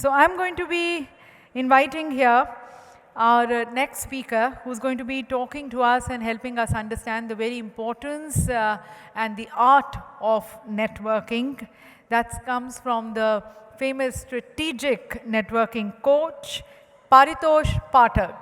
So I'm going to be inviting here our next speaker, who's going to be talking to us and helping us understand the very importance and the art of networking. That comes from the famous strategic networking coach, Paritosh Pathak.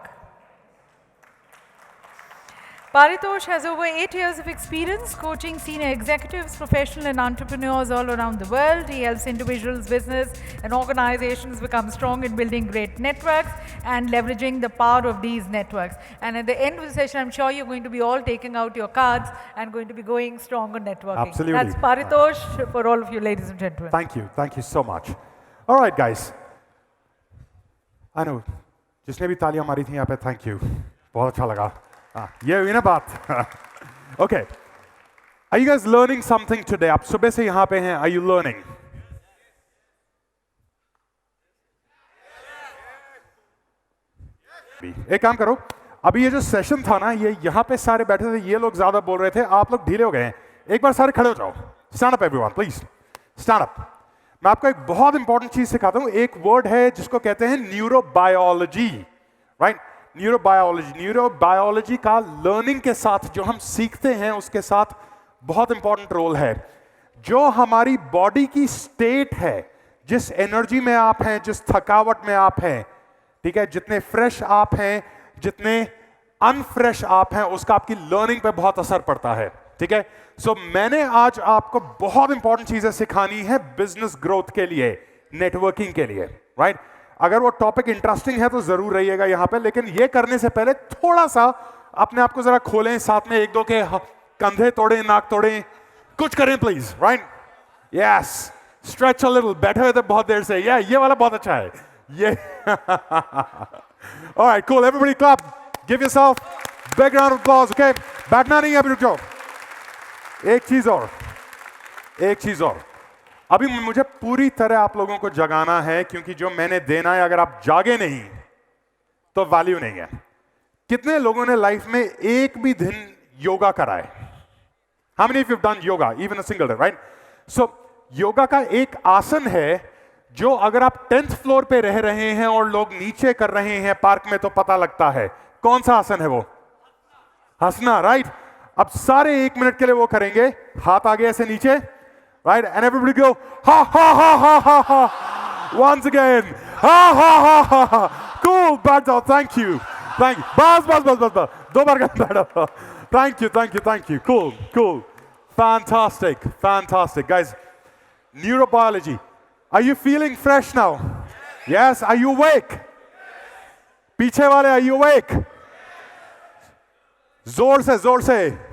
Paritosh has over 8 years of experience coaching senior executives, professional and entrepreneurs all around the world. He helps individuals, business and organizations become strong in building great networks and leveraging the power of these networks. And at the end of the session, I'm sure you're going to be all taking out your cards and going to be going strong on networking. Absolutely. That's Paritosh for all of you, ladies and gentlemen. Thank you so much. All right, guys. I know, जिसने भी तालियां मारी थी यहाँ पे, thank you. बहुत अच्छा लगा. ये हुई ना बात. Okay. Are you guys learning something today? आप सुबह से यहाँ पे हैं. Are you learning? एक काम करो. अभी ये जो सेशन था ना, ये यहाँ पे सारे बैठे थे, ये लोग ज्यादा बोल रहे थे, आप लोग ढीले हो गए हैं. एक बार सारे खड़े हो जाओ. Stand up everyone, please. Stand up. मैं आपको एक बहुत इंपॉर्टेंट चीज सिखाता हूँ. एक वर्ड है जिसको कहते हैं न्यूरोबायोलॉजी. राइट? न्यूरोबायोलॉजी का लर्निंग के साथ जो हम सीखते हैं उसके साथ बहुत इंपॉर्टेंट रोल है. जो हमारी बॉडी की स्टेट है, जिस एनर्जी में आप हैं, जिस थकावट में आप हैं, ठीक है, जितने फ्रेश आप हैं, जितने अनफ्रेश आप हैं, उसका आपकी लर्निंग पे बहुत असर पड़ता है. ठीक है. सो मैंने आज आपको बहुत इंपॉर्टेंट चीजें सिखानी है बिजनेस ग्रोथ के लिए, नेटवर्किंग के लिए. राइट? अगर वो टॉपिक इंटरेस्टिंग है तो जरूर रहिएगा यहां पे, लेकिन ये करने से पहले थोड़ा सा अपने आप को जरा खोलें, साथ में एक दो के कंधे तोड़ें, नाक तोड़ें, कुछ करें please. Right? Yes. Stretch a little. बैठे हुए थे बहुत देर से. ये वाला बहुत अच्छा है. ये alright, cool. Everybody clap. Give yourself big round of applause. Okay, बैठना नहीं है, अभी रुक जाओ. एक चीज और अभी मुझे पूरी तरह आप लोगों को जगाना है, क्योंकि जो मैंने देना है, अगर आप जागे नहीं तो वैल्यू नहीं है. कितने लोगों ने लाइफ में एक भी दिन योगा करा है? How many of you have done yoga, even a single day? Right? So yoga का एक आसन है जो अगर आप 10th फ्लोर पे रह रहे हैं और लोग नीचे कर रहे हैं पार्क में तो पता लगता है. कौन सा आसन है वो? हंसना. राइट? अब सारे 1 मिनट के लिए वो करेंगे. हाथ आगे ऐसे नीचे. Right? And everybody go, ha, ha, ha, ha, ha, ha. Once again. Ha, ha, ha, ha, ha. Cool, back down. Thank you. Bas. दो बार बैठो. Thank you. Cool. Fantastic. Guys, neurobiology. Are you feeling fresh now? Yes? Are you awake? पीछे वाले, are you awake? जोर से.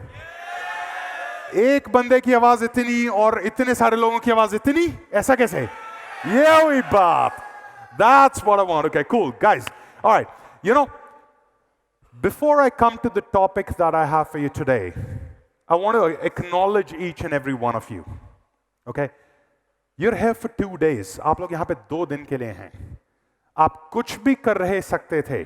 एक बंदे की आवाज इतनी और इतने सारे लोगों की आवाज इतनी, ऐसा कैसे? ये हुई बात. That's what I want. Okay, cool. Guys, all right. You know, before I come to the topic that I have for you today, I want to acknowledge each and every one of you. Okay? You're here for 2 days. आप लोग यहाँ पे 2 दिन के लिए हैं. आप कुछ भी कर रहे सकते थे.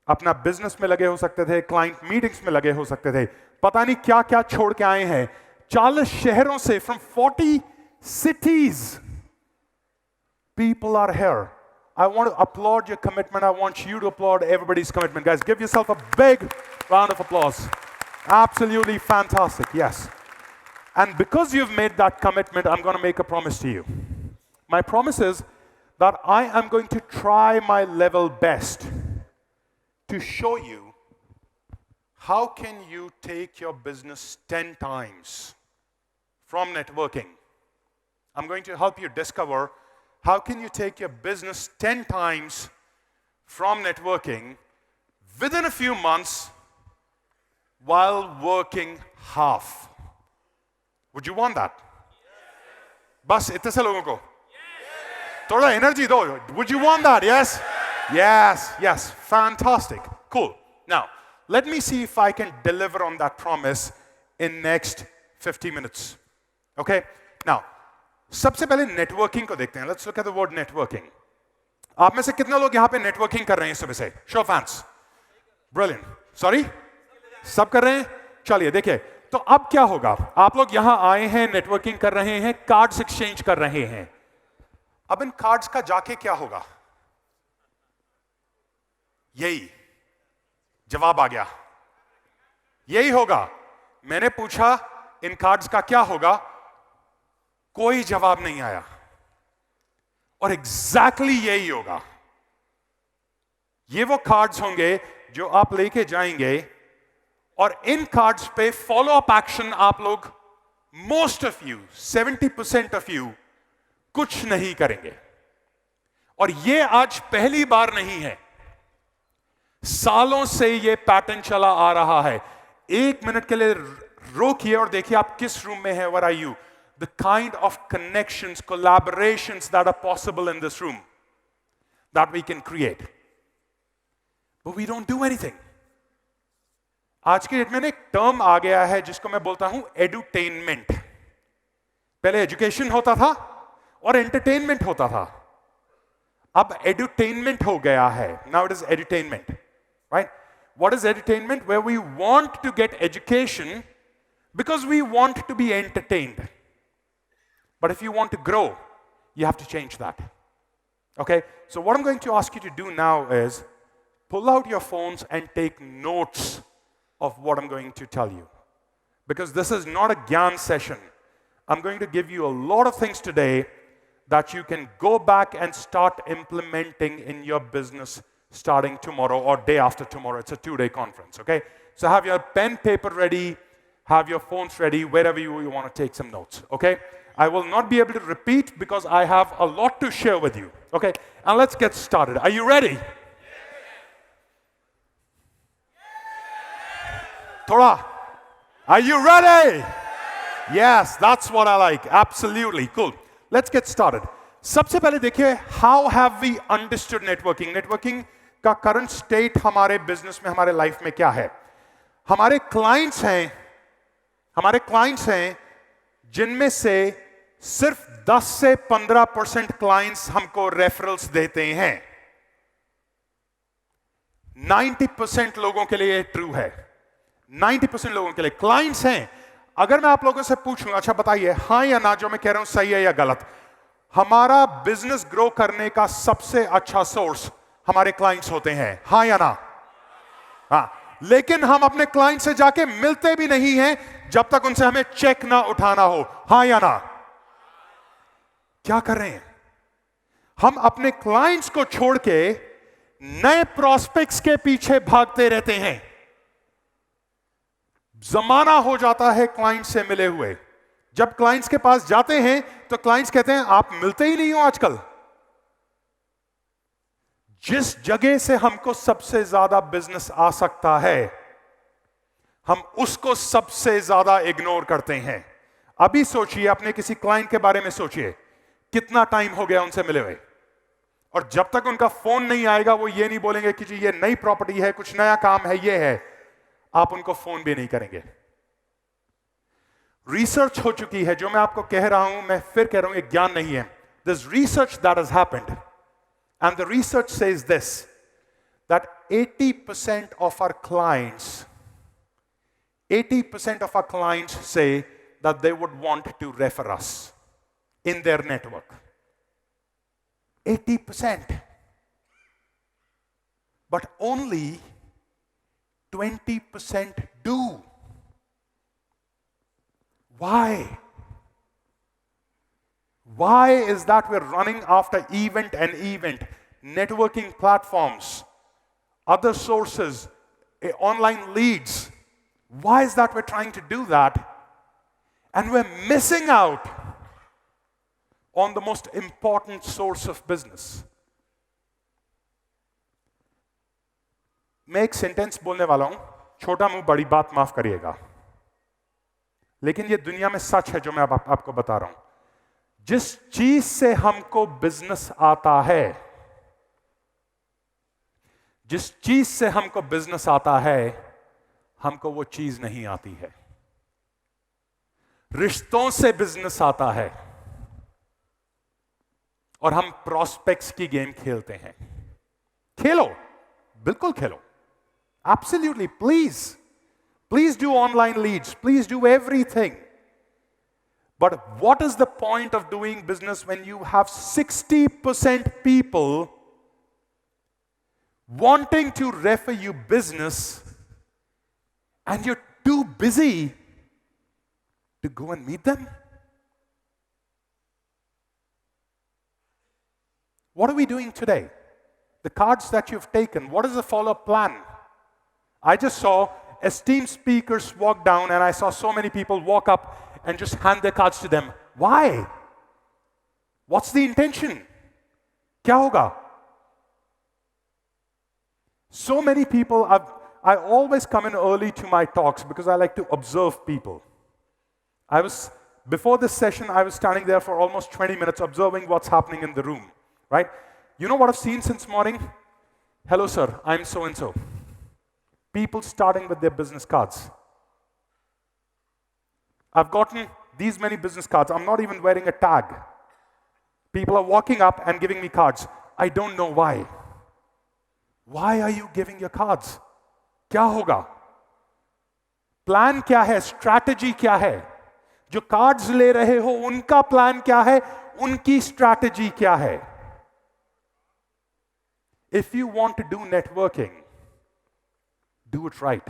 अपना बिजनेस में लगे हो सकते थे, क्लाइंट मीटिंग्स में लगे हो सकते थे, पता नहीं क्या क्या छोड़ के आए हैं. 40 शहरों से, from 40 cities, people are here. I want to applaud your commitment. I want you to applaud everybody's commitment. Guys, give yourself a big round of applause. Absolutely fantastic. Yes. And because you've made that commitment, I'm going to make a promise to you. My promise is that I am going to try my level best to show you how can you take your business 10 times from networking. I'm going to help you discover how can you take your business 10 times from networking within a few months while working half. Would you want that? बस इतने से लोगों को थोड़ा energy दो. Would you want that? Yes? Yes. Fantastic. Cool. Now, let me see if I can deliver on that promise in next 50 minutes. Okay? Now, सबसे पहले networking को देखते हैं. Let's look at the word networking. आप में से कितने लोग यहाँ पे नेटवर्किंग कर रहे हैं सुबह से? Show of hands. Brilliant. Sorry? सब कर रहे हैं? चलिए देखिए. तो अब क्या होगा? आप लोग यहाँ आए हैं, नेटवर्किंग कर रहे हैं, कार्ड्स एक्सचेंज कर रहे हैं. अब इन कार्ड्स का जाके क्या होगा? यही जवाब आ गया, यही होगा। मैंने पूछा इन कार्ड्स का क्या होगा, कोई जवाब नहीं आया, और एग्जैक्टली यही होगा। ये वो कार्ड्स होंगे जो आप लेके जाएंगे, और इन कार्ड्स पे फॉलो अप एक्शन आप लोग, most of you, 70% of you कुछ नहीं करेंगे। और ये आज पहली बार नहीं है, सालों से ये पैटर्न चला आ रहा है। एक मिनट के लिए रोकिए और देखिए आप किस रूम में हैं। Where are you? The kind of connections, collaborations that are possible in this room that we can create. But we don't do anything. आज के डेट में एक टर्म आ गया है जिसको मैं बोलता हूं एडुटेनमेंट। पहले एजुकेशन होता था और एंटरटेनमेंट होता था, अब एडुटेनमेंट हो गया है। Now it is edutainment, right? What is edutainment? Where we want to get education because we want to be entertained. But if you want to grow, you have to change that. Okay? So what I'm going to ask you to do now is pull out your phones and take notes of what I'm going to tell you. Because this is not a Gyan session. I'm going to give you a lot of things today that you can go back and start implementing in your business starting tomorrow or day after tomorrow. It's a 2-day conference, okay? So have your pen, paper ready, have your phones ready, wherever you want to take some notes, okay? I will not be able to repeat because I have a lot to share with you, okay? And let's get started. Are you ready? Thoda, are you ready? Yes, that's what I like. Absolutely. Cool. Let's get started. सबसे पहले देखिए, how have we understood networking? Networking का current state हमारे business में, हमारे life में क्या है? हमारे clients हैं जिनमें से सिर्फ 10 से 15% clients हमको referrals देते हैं। 90% लोगों के लिए true है। 90% लोगों के लिए clients हैं। अगर मैं आप लोगों से पूछूं, अच्छा बताइए हाँ या ना जो मैं कह रहा हूं सही है या गलत, हमारा बिजनेस ग्रो करने का सबसे अच्छा सोर्स हमारे क्लाइंट्स होते हैं, हाँ या ना? हाँ, लेकिन हम अपने क्लाइंट से जाके मिलते भी नहीं हैं जब तक उनसे हमें चेक ना उठाना हो, हाँ या ना? क्या कर रहे हैं हम? अपने क्लाइंट्स को छोड़ के नए प्रोस्पेक्ट्स के पीछे भागते रहते हैं। जमाना हो जाता है क्लाइंट से मिले हुए। जब क्लाइंट्स के पास जाते हैं तो क्लाइंट्स कहते हैं आप मिलते ही नहीं हो आजकल। जिस जगह से हमको सबसे ज्यादा बिजनेस आ सकता है, हम उसको सबसे ज्यादा इग्नोर करते हैं। अभी सोचिए, अपने किसी क्लाइंट के बारे में सोचिए, कितना टाइम हो गया उनसे मिले हुए, और जब तक उनका फोन नहीं आएगा वो ये नहीं बोलेंगे कि जी ये नई प्रॉपर्टी है, कुछ नया काम है, ये है, आप उनको फोन भी नहीं करेंगे। रिसर्च हो चुकी है, जो मैं आपको कह रहा हूं, मैं फिर कह रहा हूं, ये ज्ञान नहीं है। There's research that has happened, and the research says this, that 80% of our clients say that they would want to refer us in their network. 80%. But only 20% do. Why? Why is that we're running after event and event, networking platforms, other sources, online leads? Why is that we're trying to do that? And we're missing out on the most important source of business. मैं एक sentence बोलने वाला हूं, छोटा मुंह बड़ी बात, माफ करिएगा, लेकिन ये दुनिया में सच है जो मैं आपको बता रहा हूं। जिस चीज से हमको बिजनेस आता है, जिस चीज से हमको बिजनेस आता है, हमको वो चीज नहीं आती है। रिश्तों से बिजनेस आता है और हम प्रॉस्पेक्ट्स की गेम खेलते हैं। खेलो, बिल्कुल खेलो, absolutely, please do online leads, please do everything, But what is the point of doing business when you have 60% people wanting to refer you business and you're too busy to go and meet them? What are we doing today? The cards that you've taken, what is the follow-up plan? I just saw esteemed speakers walk down and I saw so many people walk up and just hand their cards to them. Why? What's the intention? Kya hoga? So many people, I always come in early to my talks because I like to observe people. Before this session, I was standing there for almost 20 minutes observing what's happening in the room, right? You know what I've seen since morning? Hello, sir, I'm so-and-so. People starting with their business cards. I've gotten these many business cards. I'm not even wearing a tag. People are walking up and giving me cards. I don't know why. Why are you giving your cards? क्या होगा? Plan क्या है? Strategy क्या है? जो cards ले रहे हो उनका प्लान क्या है? उनकी स्ट्रैटेजी क्या है? If you want to do networking, do it right.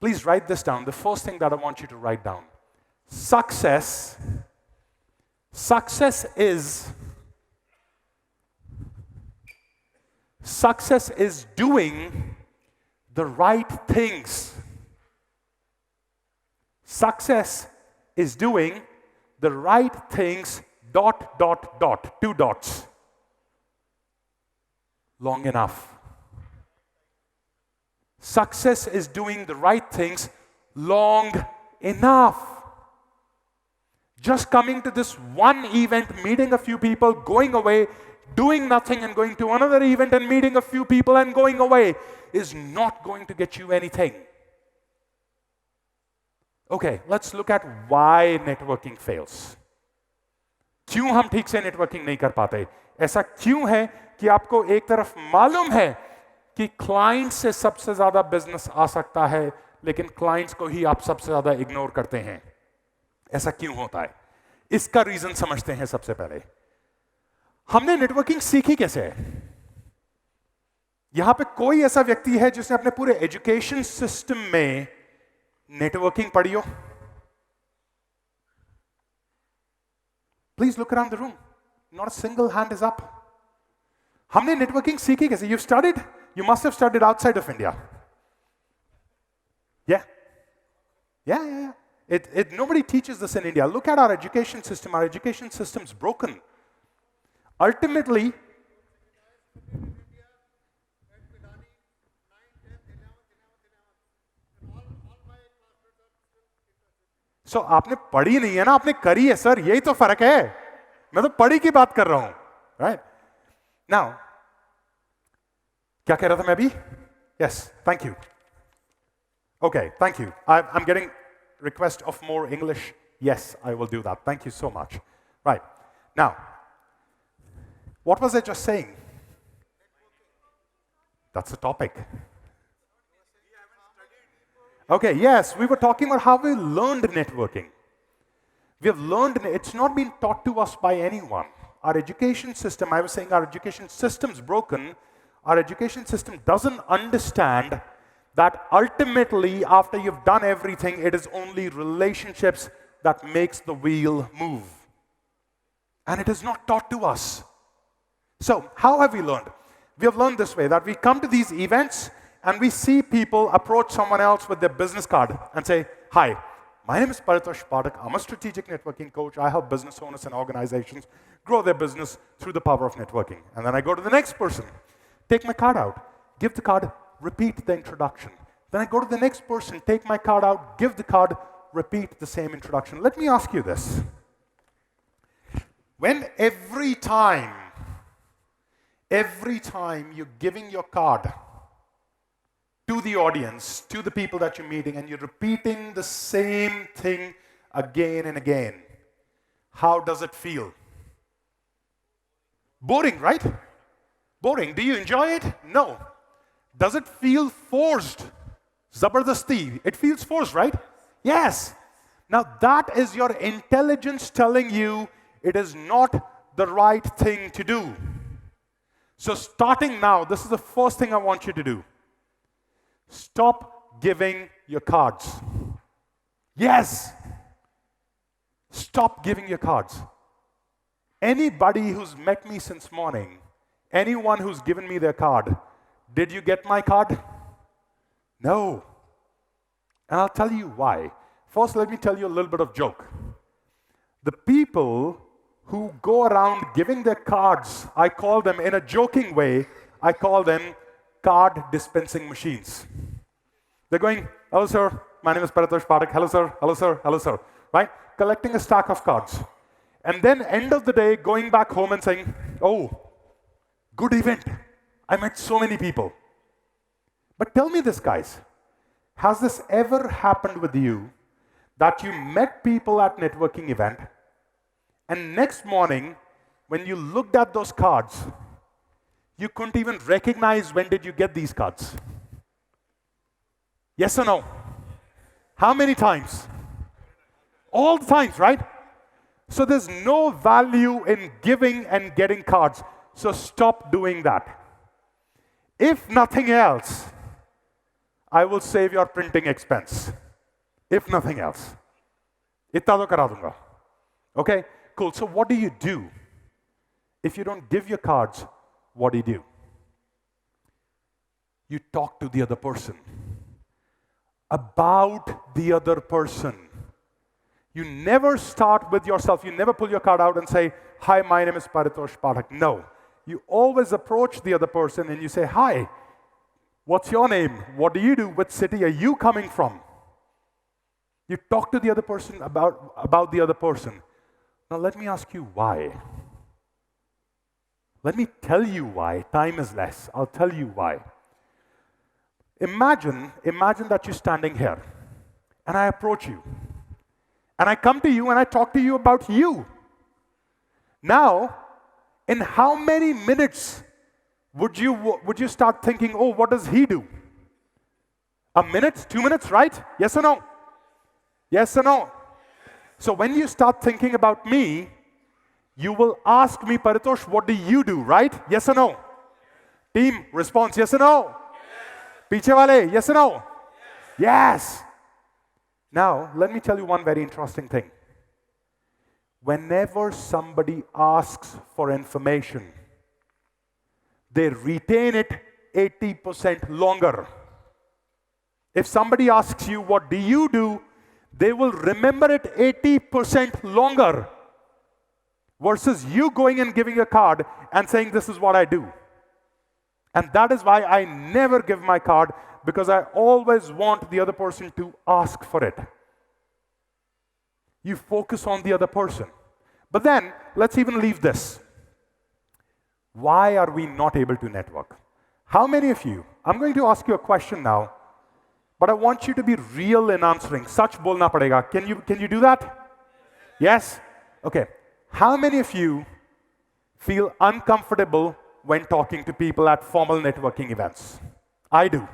Please write this down. The first thing that I want you to write down. Success is doing the right things. Success is doing the right things, ... 2 dots. Long enough. Success is doing the right things long enough. Just coming to this one event, meeting a few people, going away, doing nothing and going to another event and meeting a few people and going away is not going to get you anything. Okay, let's look at why networking fails. क्यों हम ठीक से networking नहीं कर पाते? ऐसा क्यों है कि आपको एक तरफ मालूम है कि क्लाइंट से सबसे ज्यादा बिजनेस आ सकता है, लेकिन क्लाइंट्स को ही आप सबसे ज्यादा इग्नोर करते हैं? ऐसा क्यों होता है? इसका रीजन समझते हैं सबसे पहले। हमने नेटवर्किंग सीखी कैसे है? यहां पे कोई ऐसा व्यक्ति है जिसने अपने पूरे एजुकेशन सिस्टम में नेटवर्किंग पढ़ी हो? Please look around the room. Not a single hand is up. हमने नेटवर्किंग सीखी कैसे? You studied, you must have studied outside of India. Yeah. Nobody teaches this in India. Look at our education system. Our education system's broken. Ultimately, so आपने पढ़ी नहीं है ना, आपने करी है सर, यही तो फर्क है। मैं तो पढ़ी की बात कर रहा हूं, right? Now, क्या कह रहा था मैं अभी? Yes, thank you. Okay, thank you. I'm getting request of more English. Yes, I will do that. Thank you so much. Right. Now, what was I just saying? That's the topic. Okay, yes, we were talking about how we learned networking. We have learned, it's not been taught to us by anyone. Our education system, I was saying our education system's broken. Our education system doesn't understand that ultimately, after you've done everything, it is only relationships that makes the wheel move. And it is not taught to us. So, how have we learned? We have learned this way, that we come to these events and we see people approach someone else with their business card and say, hi, my name is Paritosh Pathak. I'm a strategic networking coach. I help business owners and organizations grow their business through the power of networking. And then I go to the next person, take my card out, give the card, repeat the introduction. Then I go to the next person, take my card out, give the card, repeat the same introduction. Let me ask you this. When every time you're giving your card to the audience, to the people that you're meeting, and you're repeating the same thing again and again, how does it feel? Boring, right? Boring. Do you enjoy it? No. Does it feel forced? Zabardasti. It feels forced, right? Yes. Now that is your intelligence telling you it is not the right thing to do. So starting now, this is the first thing I want you to do. Stop giving your cards. Yes! Stop giving your cards. Anybody who's met me since morning, anyone who's given me their card, did you get my card? No. And I'll tell you why. First, let me tell you a little bit of joke. The people who go around giving their cards, I call them, in a joking way, I call them card dispensing machines. They're going, hello sir, my name is Paritosh Pathak, hello sir, hello sir, hello sir, right? Collecting a stack of cards. And then end of the day, going back home and saying, oh, good event. I met so many people. But tell me this, guys. Has this ever happened with you that you met people at networking event and next morning when you looked at those cards, you couldn't even recognize when did you get these cards? Yes or no? How many times? All the times, right? So there's no value in giving and getting cards. So stop doing that. If nothing else, I will save your printing expense. If nothing else. Itna to kara dunga. Okay? Cool. So what do you do? If you don't give your cards, what do? You talk to the other person. About the other person. You never start with yourself. You never pull your card out and say, hi, my name is Paritosh Pathak. No. You always approach the other person and you say, hi, what's your name? What do you do? Which city are you coming from? You talk to the other person about the other person. Now let me ask you why. Let me tell you why. Time is less. I'll tell you why. Imagine that you're standing here and I approach you. And I come to you and I talk to you about you. Now, in how many minutes would you start thinking, oh, what does he do? A minute, 2 minutes, right? Yes or no? Yes or no? So when you start thinking about me, you will ask me, Paritosh, what do you do, right? Yes or no? Team, response, yes or no? Piche wale, yes or no? Yes. Now, let me tell you one very interesting thing. Whenever somebody asks for information, they retain it 80% longer. If somebody asks you, what do you do? They will remember it 80% longer versus you going and giving a card and saying, this is what I do. And that is why I never give my card, because I always want the other person to ask for it. You focus on the other person. But then, let's even leave this. Why are we not able to network? How many of you, I'm going to ask you a question now, but I want you to be real in answering. Sach bolna padega. Can you do that? Yes? Okay. How many of you feel uncomfortable when talking to people at formal networking events? I do.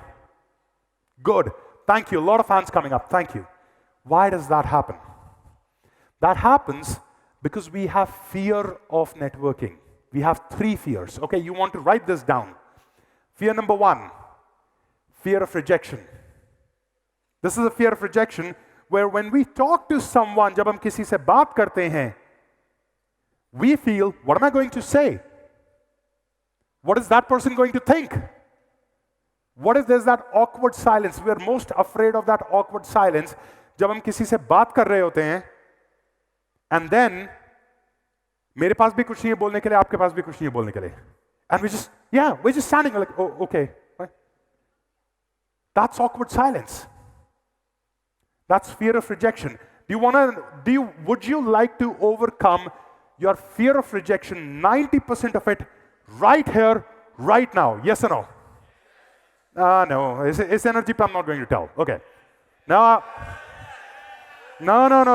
Good. Thank you. A lot of hands coming up. Thank you. Why does that happen? That happens because we have fear of networking. We have 3 fears. Okay, you want to write this down. Fear number 1, fear of rejection. This is a fear of rejection where when we talk to someone, जब हम किसी से बात करते हैं, we feel, what am I going to say? What is that person going to think? What if there's that awkward silence? We are most afraid of that awkward silence जब हम किसी से बात कर रहे होते हैं, and then मेरे पास भी कुछ नहीं है बोलने के लिए, आपके पास भी कुछ नहीं है बोलने के लिए, and we're just standing like, oh, okay, right? That's awkward silence. That's fear of rejection. Would you like to overcome your fear of rejection, 90% of it, right here, right now? Yes or no? No. It's energy, but I'm not going to tell. Okay. No,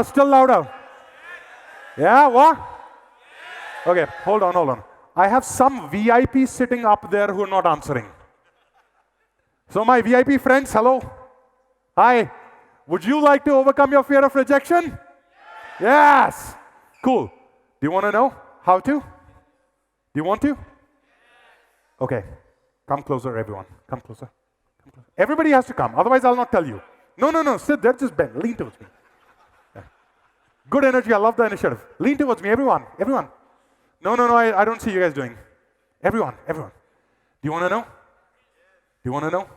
still louder. Yeah, what? Okay, hold on. I have some VIPs sitting up there who are not answering. So my VIP friends, hello. Hi. Would you like to overcome your fear of rejection? Yes. Cool. Do you want to know how to? Do you want to? Okay. Come closer, everyone. Come closer. Come closer. Everybody has to come. Otherwise, I'll not tell you. No. Sit there. Just bend. Lean towards me. Yeah. Good energy. I love the initiative. Lean towards me, everyone. Everyone. No. I don't see you guys doing. Everyone. Do you want to know? Do you want to know?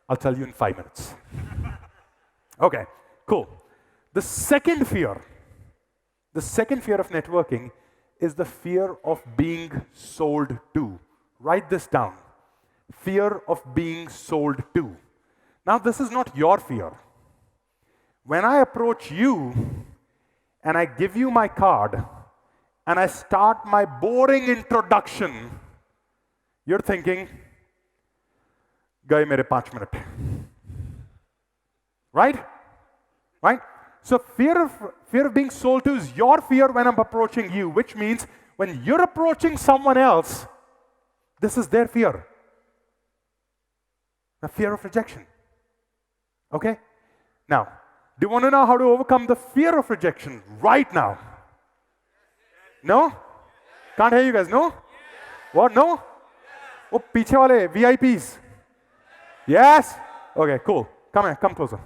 I'll tell you in 5 minutes. Okay, cool. The second fear of networking is the fear of being sold to. Write this down. Fear of being sold to. Now, this is not your fear. When I approach you and I give you my card and I start my boring introduction, you're thinking, Gaye mere 5 minute. Right? So fear of being sold to is your fear when I'm approaching you, which means when you're approaching someone else, this is their fear. The fear of rejection. Okay? Now, do you want to know how to overcome the fear of rejection right now? No? Can't hear you guys, no? What, no? Oh, piche wale, VIPs. Yes? Okay, cool. Come here, come closer.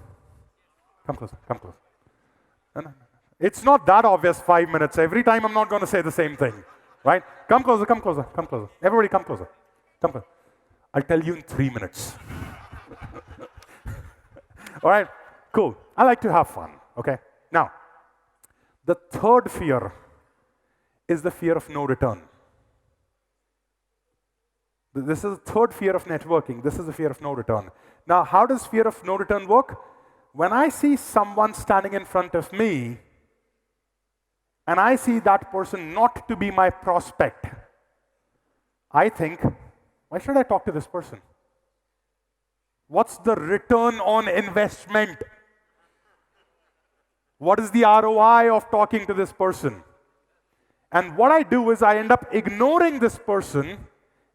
Come closer. No. It's not that obvious 5 minutes. Every time I'm not going to say the same thing. Right? Come closer. Everybody come closer. I'll tell you in 3 minutes. All right? Cool. I like to have fun. Okay? Now, the third fear is the fear of no return. This is the third fear of networking. This is the fear of no return. Now, how does fear of no return work? When I see someone standing in front of me, and I see that person not to be my prospect, I think, why should I talk to this person? What's the return on investment? What is the ROI of talking to this person? And what I do is I end up ignoring this person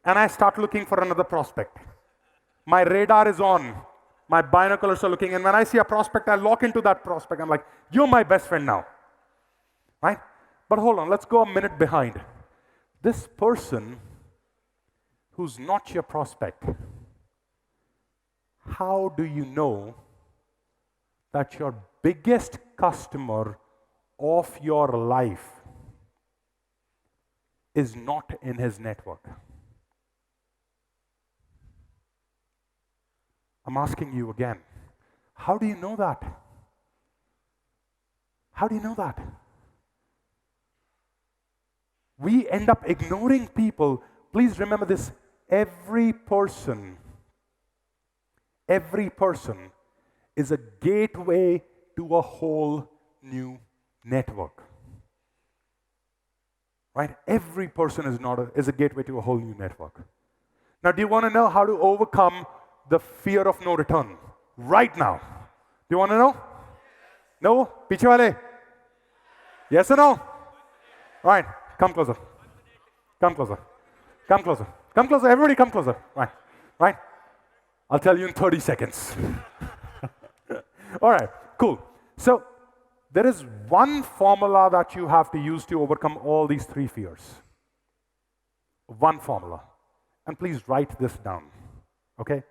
and I start looking for another prospect. My radar is on. My binoculars are looking, and when I see a prospect, I lock into that prospect. I'm like, you're my best friend now. Right? But hold on, let's go a minute behind. This person who's not your prospect, how do you know that your biggest customer of your life is not in his network? I'm asking you again. How do you know that? How do you know that? We end up ignoring people. Please remember this. Every person is a gateway to a whole new network. Right? Every person is a gateway to a whole new network. Now, do you want to know how to overcome the fear of no return right now? Do you want to know? No? Piche wale? Yes or no? All right. Come closer. Everybody come closer. Right. I'll tell you in 30 seconds. All right. Cool. So there is one formula that you have to use to overcome all these three fears. One formula. And please write this down. Okay?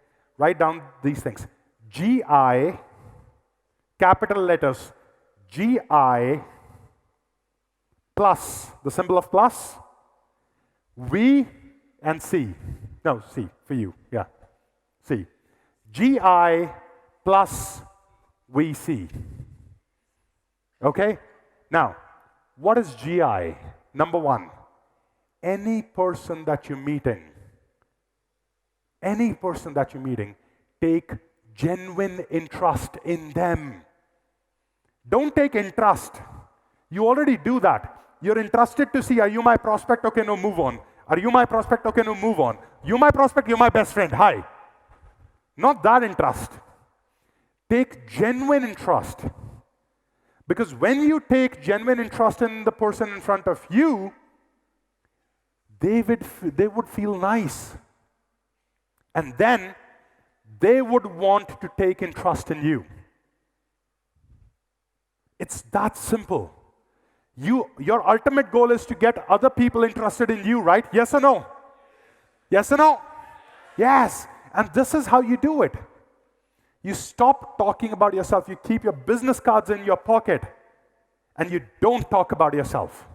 Write down these things. GI, capital letters, GI plus, the symbol of plus, V and C. No, C for you, yeah. C. GI plus VC. Okay? Now, what is GI? Number one, any person that you're meeting, take genuine interest in them. Don't take interest. You already do that. You're interested to see, are you my prospect? Okay, no, move on. Are you my prospect? Okay, no, move on. You my prospect, you're my best friend. Hi. Not that interest. Take genuine interest. Because when you take genuine interest in the person in front of you, they would feel nice. And then they would want to take interest in you. It's that simple. Your ultimate goal is to get other people interested in you, right? Yes or no? Yes or no? Yes. And this is how you do it. You stop talking about yourself. You keep your business cards in your pocket and you don't talk about yourself.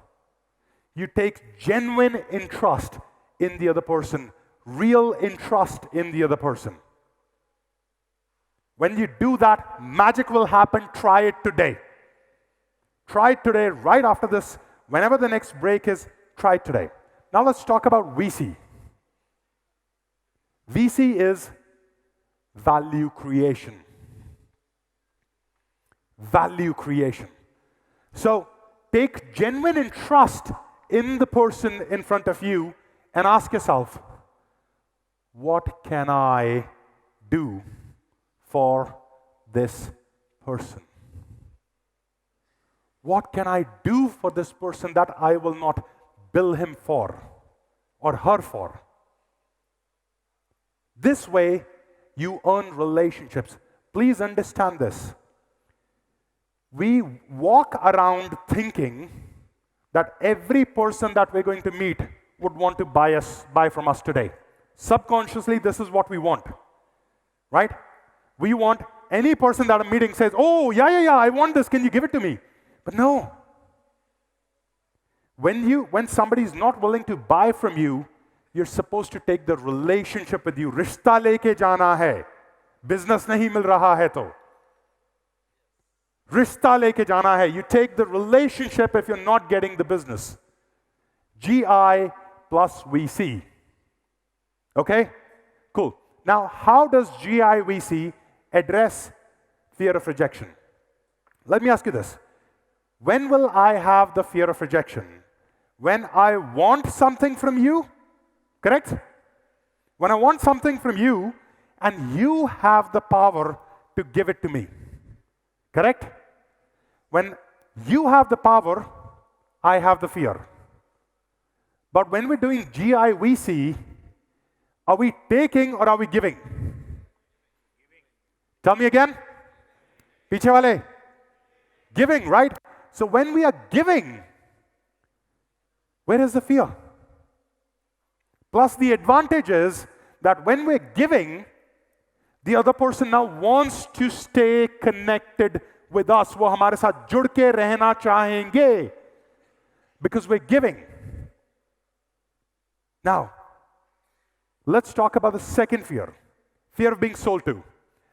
You take genuine interest in the other person, real interest in the other person. When you do that, magic will happen. Try it today. Try it today, right after this. Whenever the next break is, try it today. Now let's talk about VC. VC is value creation. Value creation. So take genuine interest in the person in front of you and ask yourself, what can I do for this person? What can I do for this person that I will not bill him for or her for? This way, you earn relationships. Please understand this. We walk around thinking that every person that we're going to meet would want to buy from us today. Subconsciously, this is what we want, right? We want any person that I'm meeting says, oh, yeah, I want this, can you give it to me? But no. When somebody is not willing to buy from you, you're supposed to take the relationship with you. रिश्ता लेके जाना है. Business नहीं मिल रहा है तो. रिश्ता लेके जाना है. You take the relationship if you're not getting the business. GI plus VC. Okay? Cool. Now, how does GI VC address fear of rejection? Let me ask you this. When will I have the fear of rejection? When I want something from you? Correct? When I want something from you and you have the power to give it to me. Correct? When you have the power, I have the fear. But when we're doing GIVC, are we taking or are we giving? Tell me again. Piche wale. Giving, right? So when we are giving, where is the fear? Plus the advantage is that when we're giving, the other person now wants to stay connected with us. वो हमारे साथ जुड़ के रहना चाहेंगे because we're giving. Now, let's talk about the second fear. Fear of being sold to.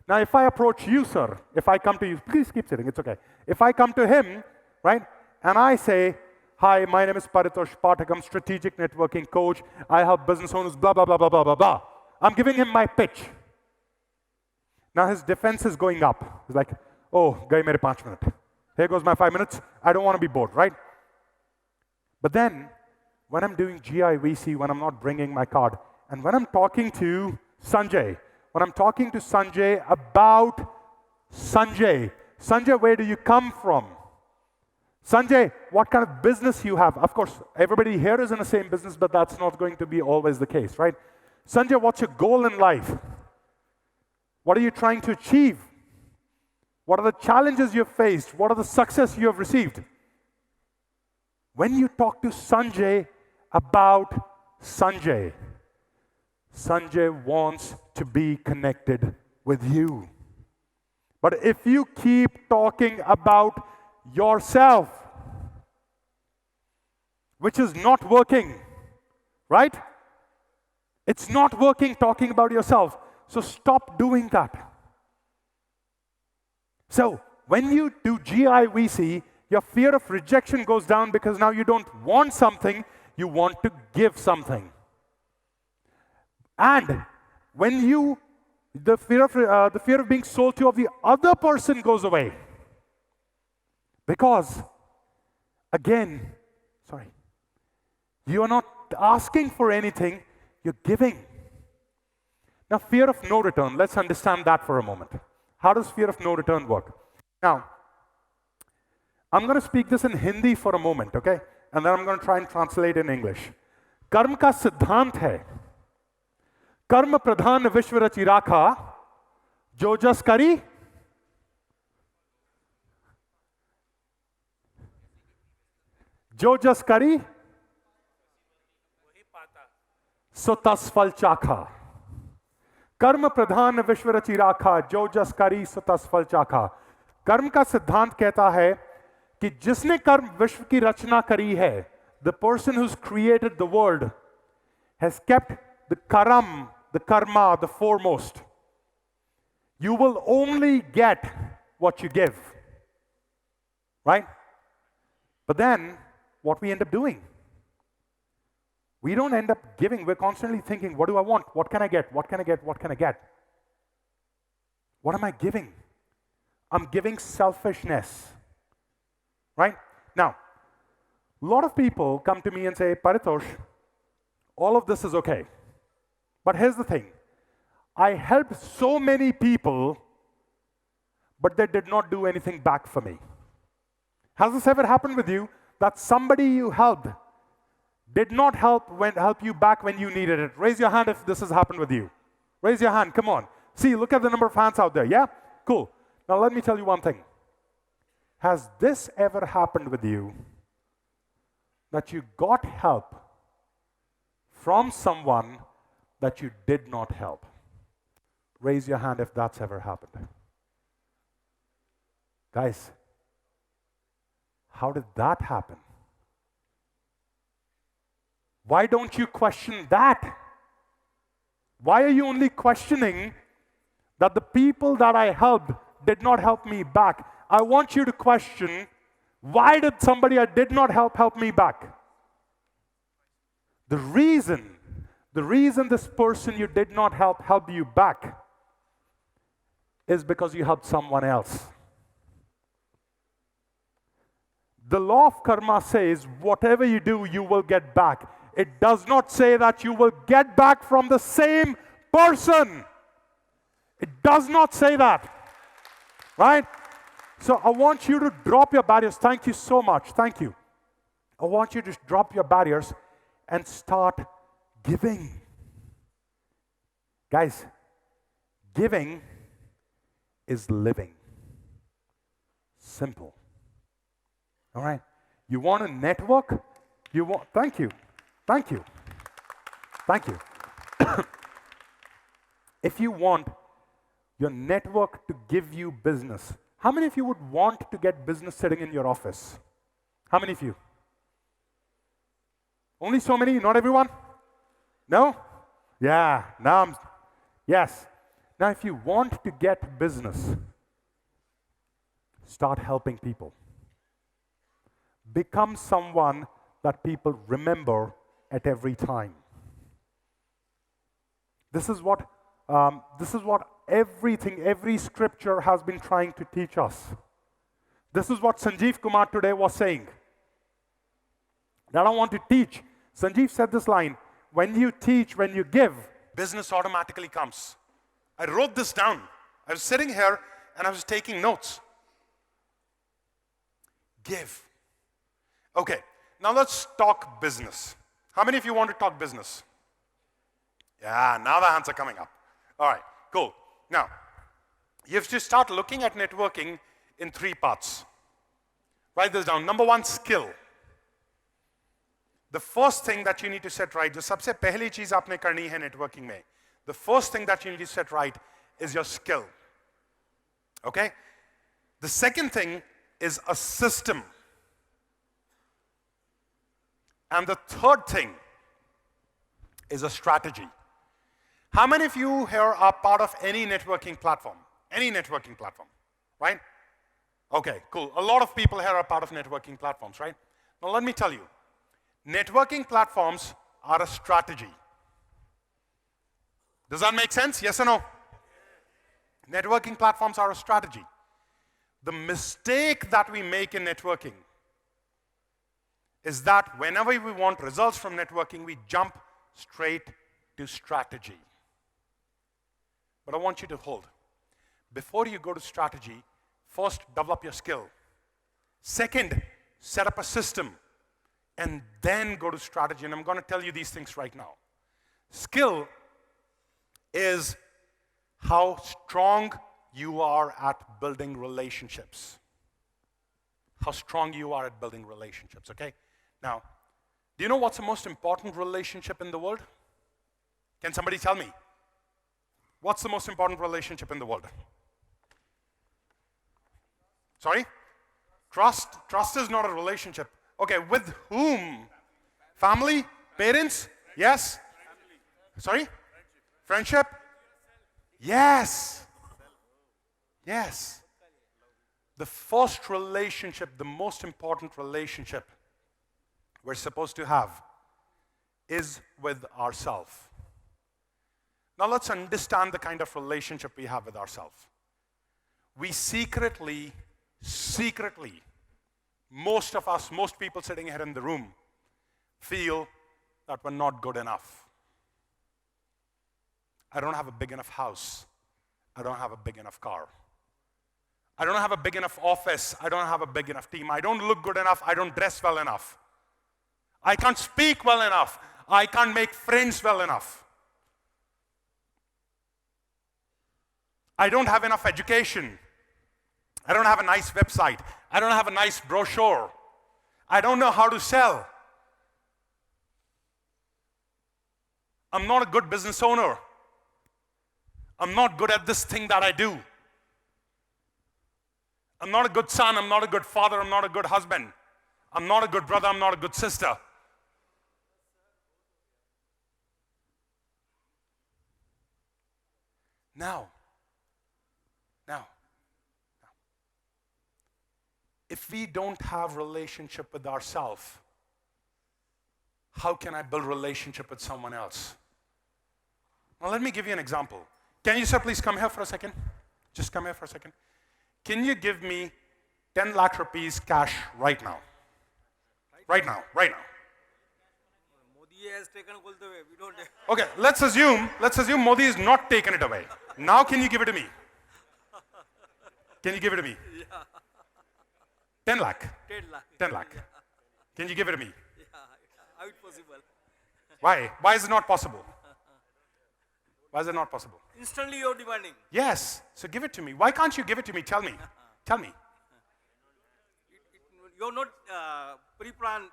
Now, if I approach you, sir, if I come to you, please keep sitting, it's okay. If I come to him, right, and I say, hi, my name is Paritosh Pathak, I'm strategic networking coach, I help business owners, blah, blah, blah, blah, blah, blah, blah. I'm giving him my pitch. Now his defense is going up. He's like, oh, gaye mere 5 minutes. Here goes my 5 minutes. I don't want to be bored, right? But then, when I'm doing GIVC, when I'm not bringing my card, and when I'm talking to Sanjay, about Sanjay, where do you come from? Sanjay, what kind of business you have? Of course, everybody here is in the same business, but that's not going to be always the case, right? Sanjay, what's your goal in life? What are you trying to achieve? What are the challenges you've faced? What are the success you have received? When you talk to Sanjay about Sanjay, Sanjay wants to be connected with you. But if you keep talking about yourself, which is not working, right? It's not working talking about yourself. So stop doing that. So when you do GIVC, your fear of rejection goes down because now you don't want something, you want to give something. And when the fear of being sold to of the other person goes away. Because, again, you are not asking for anything, you're giving. Now, fear of no return, let's understand that for a moment. How does fear of no return work? Now, I'm going to speak this in Hindi for a moment, okay? And then I'm going to try and translate in English. कर्म का सिद्धांत है, कर्म प्रधान विश्व रचि राखा, जो जस करी जो जस करी सो तस फल चाखा, कर्म प्रधान विश्व रचि राखा, जो जस करी सो तस फल चाखा। कर्म का सिद्धांत कहता है कि जिसने कर्म विश्व की रचना करी है, the person who created the world has kept the karma, the foremost. You will only get what you give. Right? But then, what we end up doing? We don't end up giving. We're constantly thinking, what do I want? What can I get? What can I get? What can I get? What am I giving? I'm giving selfishness. Right? Now, a lot of people come to me and say, Paritosh, all of this is okay. But here's the thing. I helped so many people, but they did not do anything back for me. Has this ever happened with you? That somebody you helped did not help you back when you needed it? Raise your hand if this has happened with you. Raise your hand, come on. See, look at the number of hands out there, yeah? Cool. Now let me tell you one thing. Has this ever happened with you? That you got help from someone that you did not help? Raise your hand if that's ever happened. Guys, how did that happen? Why don't you question that? Why are you only questioning that the people that I helped did not help me back? I want you to question, why did somebody I did not help me back? The reason this person you did not help you back is because you helped someone else. The law of karma says whatever you do, you will get back. It does not say that you will get back from the same person. It does not say that. Right? So I want you to drop your barriers. Thank you so much. Thank you. I want you to drop your barriers and start giving. Guys, giving is living. Simple. All right? You want a network? Thank you. Thank you. Thank you. If you want your network to give you business, how many of you would want to get business sitting in your office? How many of you? Only so many? Not everyone? No? Yeah. Yes. Now, if you want to get business, start helping people. Become someone that people remember at every time. This is what every scripture has been trying to teach us. This is what Sanjeev Kumar today was saying. That I want to teach. Sanjeev said this line, when you teach, when you give, business automatically comes. I wrote this down. I was sitting here and I was taking notes. Give. Okay, now let's talk business. How many of you want to talk business? Yeah, now the hands are coming up. All right, cool. Now, you have to start looking at networking in 3 parts. Write this down. Number 1, skill. The first thing that you need to set right, जो सबसे पहली चीज आपने करनी है networking में, the first thing that you need to set right is your skill. Okay? The second thing is a system. And the third thing is a strategy. How many of you here are part of any networking platform? Any networking platform, right? Okay, cool. A lot of people here are part of networking platforms, right? Now let me tell you, networking platforms are a strategy. Does that make sense? Yes or no? Networking platforms are a strategy. The mistake that we make in networking is that whenever we want results from networking, we jump straight to strategy. But I want you to hold. Before you go to strategy, first develop your skill. Second, set up a system. And then go to strategy. And I'm going to tell you these things right now. Skill is how strong you are at building relationships. How strong you are at building relationships, okay? Now, do you know what's the most important relationship in the world? Can somebody tell me? What's the most important relationship in the world? Sorry? Trust. Trust is not a relationship. Okay, with whom? Family? Parents? Yes? Sorry? Friendship? Yes. Yes. The first relationship, the most important relationship we're supposed to have is with ourselves. Now let's understand the kind of relationship we have with ourselves. We secretly, most of us, most people sitting here in the room, feel that we're not good enough. I don't have a big enough house. I don't have a big enough car. I don't have a big enough office. I don't have a big enough team. I don't look good enough. I don't dress well enough. I can't speak well enough. I can't make friends well enough. I don't have enough education. I don't have a nice website. I don't have a nice brochure. I don't know how to sell. I'm not a good business owner. I'm not good at this thing that I do. I'm not a good son. I'm not a good father. I'm not a good husband. I'm not a good brother. I'm not a good sister. Now, if we don't have relationship with ourselves, how can I build relationship with someone else? Now let me give you an example. Can you, sir, please come here for a second? Just come here for a second. Can you give me 10 lakh rupees cash right now? Right now, right now. Modi has taken all the way. We don't have. Okay, let's assume Modi has not taken it away. Now can you give it to me? Can you give it to me? Yeah. 10 lakh. 10 lakh. 10 lakh. Can you give it to me? Yeah. How it possible? Why? Why is it not possible? Why is it not possible? Instantly you're demanding. Yes. So give it to me. Why can't you give it to me? Tell me. Tell me. You're not pre-planned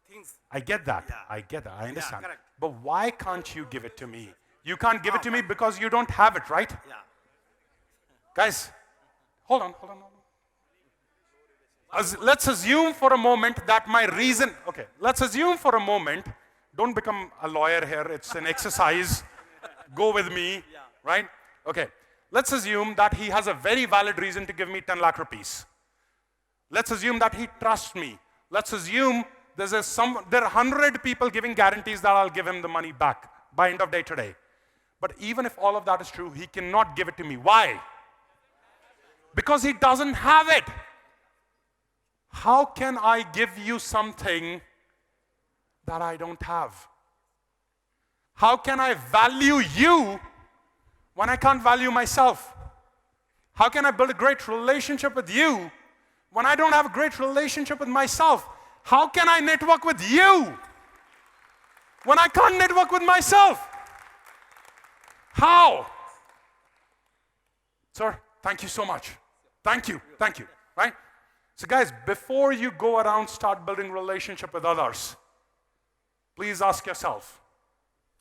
things. I get that. Yeah. I get that. I understand. correct. But why can't you give it to me? You can't give it to me because you don't have it, right? Yeah. Guys, hold on. Let's assume for a moment that my reason, okay, let's assume for a moment, don't become a lawyer here, it's an exercise, go with me, right? Okay, let's assume that he has a very valid reason to give me 10 lakh rupees. Let's assume that he trusts me. Let's assume there are 100 people giving guarantees that I'll give him the money back by end of day today. But even if all of that is true, he cannot give it to me. Why? Because he doesn't have it. How can I give you something that I don't have? How can I value you when I can't value myself? How can I build a great relationship with you when I don't have a great relationship with myself? How can I network with you when I can't network with myself? How? Sir, thank you so much. Thank you, right? So guys, before you go around start building relationship with others, please ask yourself,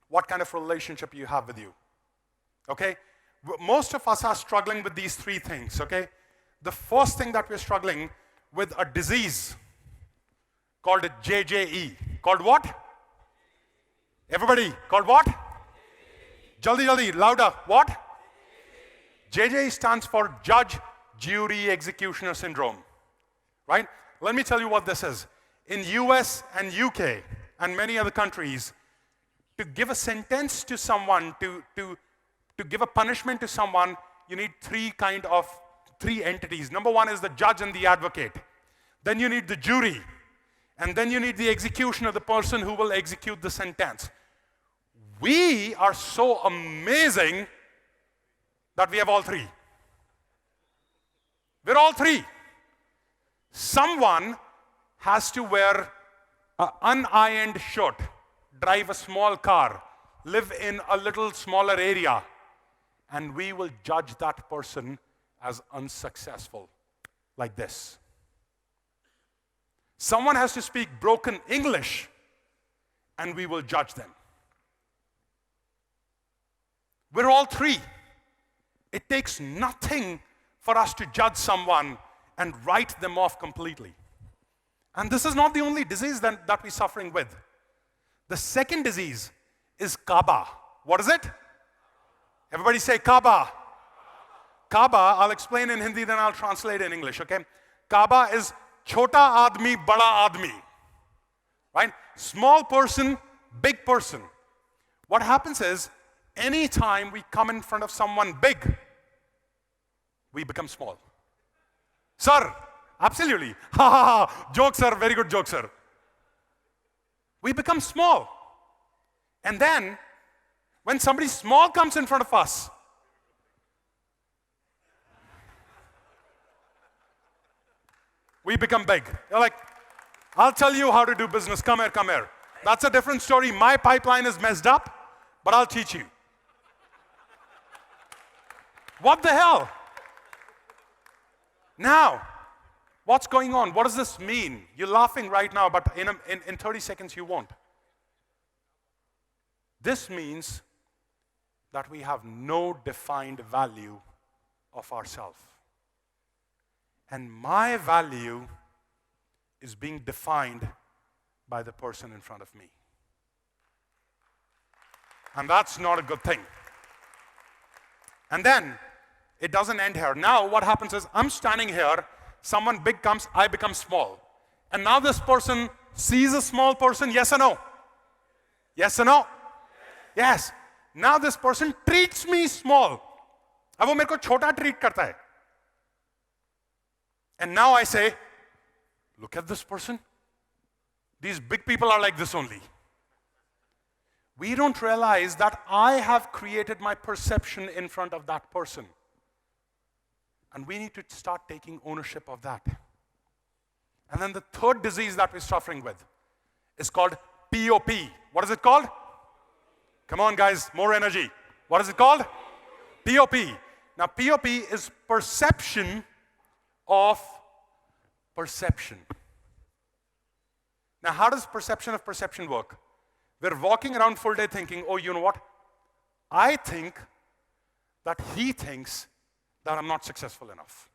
what kind of relationship you have with you, okay? Most of us are struggling with these three things, okay? The first thing that we're struggling with a disease called a JJE. Called what? Everybody, called what? Jaldi, louder. What? JJE stands for Judge, Jury, Executioner Syndrome. Right? Let me tell you what this is. In US and UK and many other countries, to give a sentence to someone, to give a punishment to someone, you need three entities. Number one is the judge and the advocate. Then you need the jury. And then you need the executioner, the person who will execute the sentence. We are so amazing that we have all three. We're all three. Someone has to wear an unironed shirt, drive a small car, live in a little smaller area, and we will judge that person as unsuccessful, like this. Someone has to speak broken English, and we will judge them. We're all three. It takes nothing for us to judge someone and write them off completely. And this is not the only disease that we're suffering with. The second disease is Kaaba. What is it? Everybody say Kaaba. Kaaba, I'll explain in Hindi, then I'll translate in English, okay? Kaaba is chota admi, bada admi. Right? Small person, big person. What happens is, anytime we come in front of someone big, we become small. Sir, absolutely. Ha ha ha. Joke, sir. Very good joke, sir. We become small. And then, when somebody small comes in front of us, we become big. You're like, I'll tell you how to do business. Come here, come here. That's a different story. My pipeline is messed up, but I'll teach you. What the hell? Now, what's going on? What does this mean? You're laughing right now, but in 30 seconds you won't. This means that we have no defined value of ourselves. And my value is being defined by the person in front of me. And that's not a good thing. And then, it doesn't end here. Now, what happens is, I'm standing here, someone big comes, I become small. And now this person sees a small person, yes or no? Yes or no? Yes. Now this person treats me small. अब वो मेरे को छोटा treat करता है. And now I say, look at this person. These big people are like this only. We don't realize that I have created my perception in front of that person. And we need to start taking ownership of that. And then the third disease that we're suffering with is called POP. What is it called? Come on, guys, more energy. What is it called? POP. Now, POP is perception of perception. Now, how does perception of perception work? We're walking around full day thinking, oh, you know what? I think that he thinks that I'm not successful enough.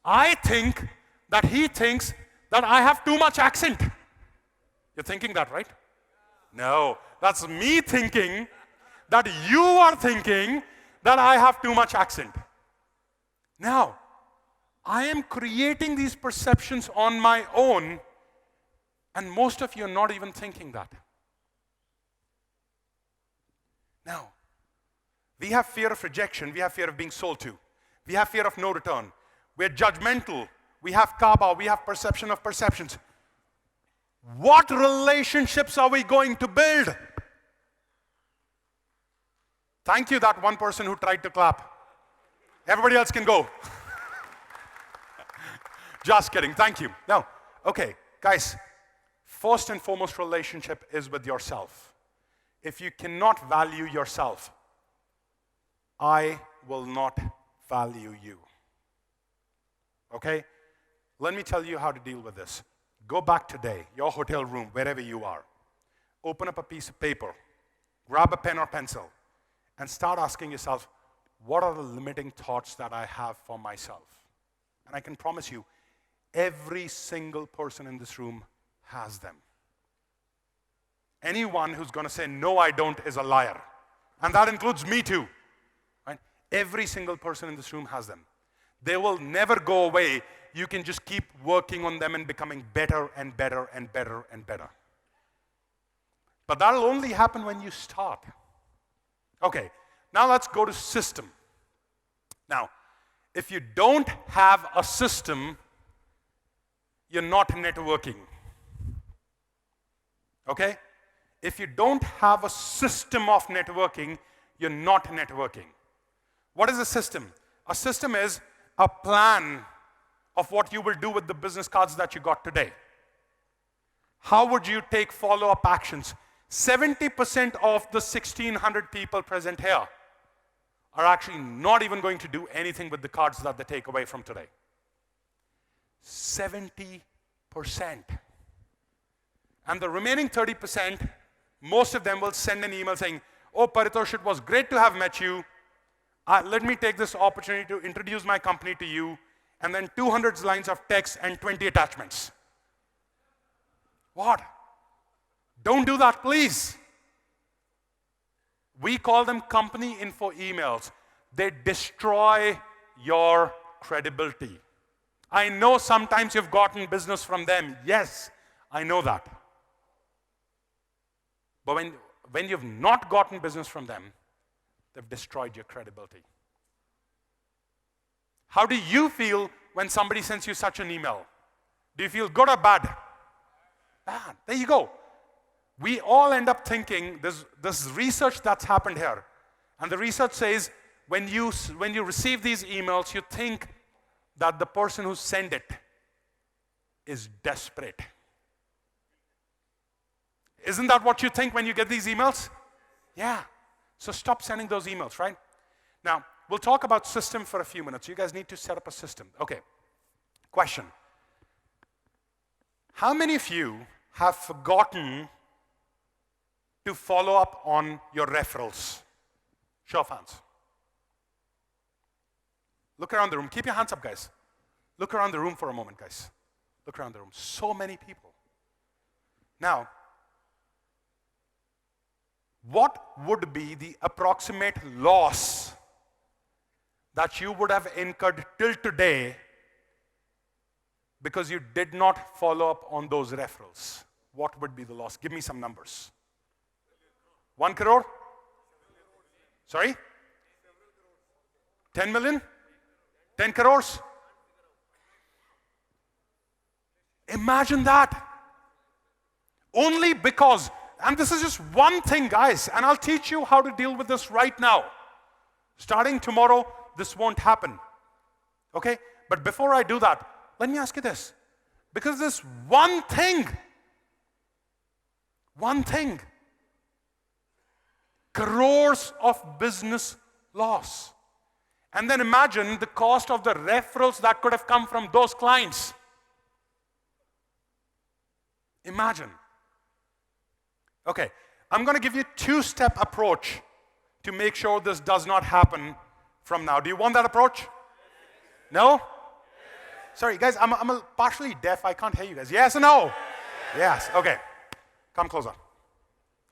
I think that he thinks that I have too much accent. You're thinking that, right? No, that's me thinking that you are thinking that I have too much accent. Now, I am creating these perceptions on my own, and most of you are not even thinking that. Now, we have fear of rejection. We have fear of being sold to. We have fear of no return. We're judgmental. We have Kaaba. We have perception of perceptions. What relationships are we going to build? Thank you, that one person who tried to clap. Everybody else can go. Just kidding. Thank you. Now, okay, guys, first and foremost relationship is with yourself. If you cannot value yourself, I will not value you. Okay? Let me tell you how to deal with this. Go back today, your hotel room, wherever you are. Open up a piece of paper, grab a pen or pencil, and start asking yourself, what are the limiting thoughts that I have for myself? And I can promise you, every single person in this room has them. Anyone who's going to say, no, I don't, is a liar. And that includes me too. Right? Every single person in this room has them. They will never go away. You can just keep working on them and becoming better and better and better and better. But that'll only happen when you start. Okay, now let's go to system. Now, if you don't have a system, you're not networking. Okay? If you don't have a system of networking, you're not networking. What is a system? A system is a plan of what you will do with the business cards that you got today. How would you take follow-up actions? 70% of the 1,600 people present here are actually not even going to do anything with the cards that they take away from today. 70%. And the remaining 30%, most of them will send an email saying, "Oh, Paritosh, it was great to have met you. Let me take this opportunity to introduce my company to you," and then 200 lines of text and 20 attachments. What? Don't do that, please. We call them company info emails. They destroy your credibility. I know sometimes you've gotten business from them. Yes, I know that. But when you've not gotten business from them, they've destroyed your credibility. How do you feel when somebody sends you such an email? Do you feel good or bad? Bad. There you go. We all end up thinking, this research that's happened here, and the research says when you receive these emails, you think that the person who sent it is desperate. Isn't that what you think when you get these emails? Yeah. So stop sending those emails, right? Now, we'll talk about system for a few minutes. You guys need to set up a system. Okay. Question. How many of you have forgotten to follow up on your referrals? Show of hands. Look around the room. Keep your hands up, guys. Look around the room for a moment, guys. Look around the room. So many people. Now, what would be the approximate loss that you would have incurred till today because you did not follow up on those referrals? What would be the loss? Give me some numbers. 1 crore? Sorry? 10 million? 10 crores? Imagine that. Only because, and this is just one thing, guys, and I'll teach you how to deal with this right now. Starting tomorrow, this won't happen. Okay? But before I do that, let me ask you this. Because this one thing, crores of business loss. And then imagine the cost of the referrals that could have come from those clients. Imagine. Okay, I'm going to give you a two-step approach to make sure this does not happen from now. Do you want that approach? No? Sorry, guys, I'm partially deaf. I can't hear you guys. Yes or no? Yes. Okay. Come closer.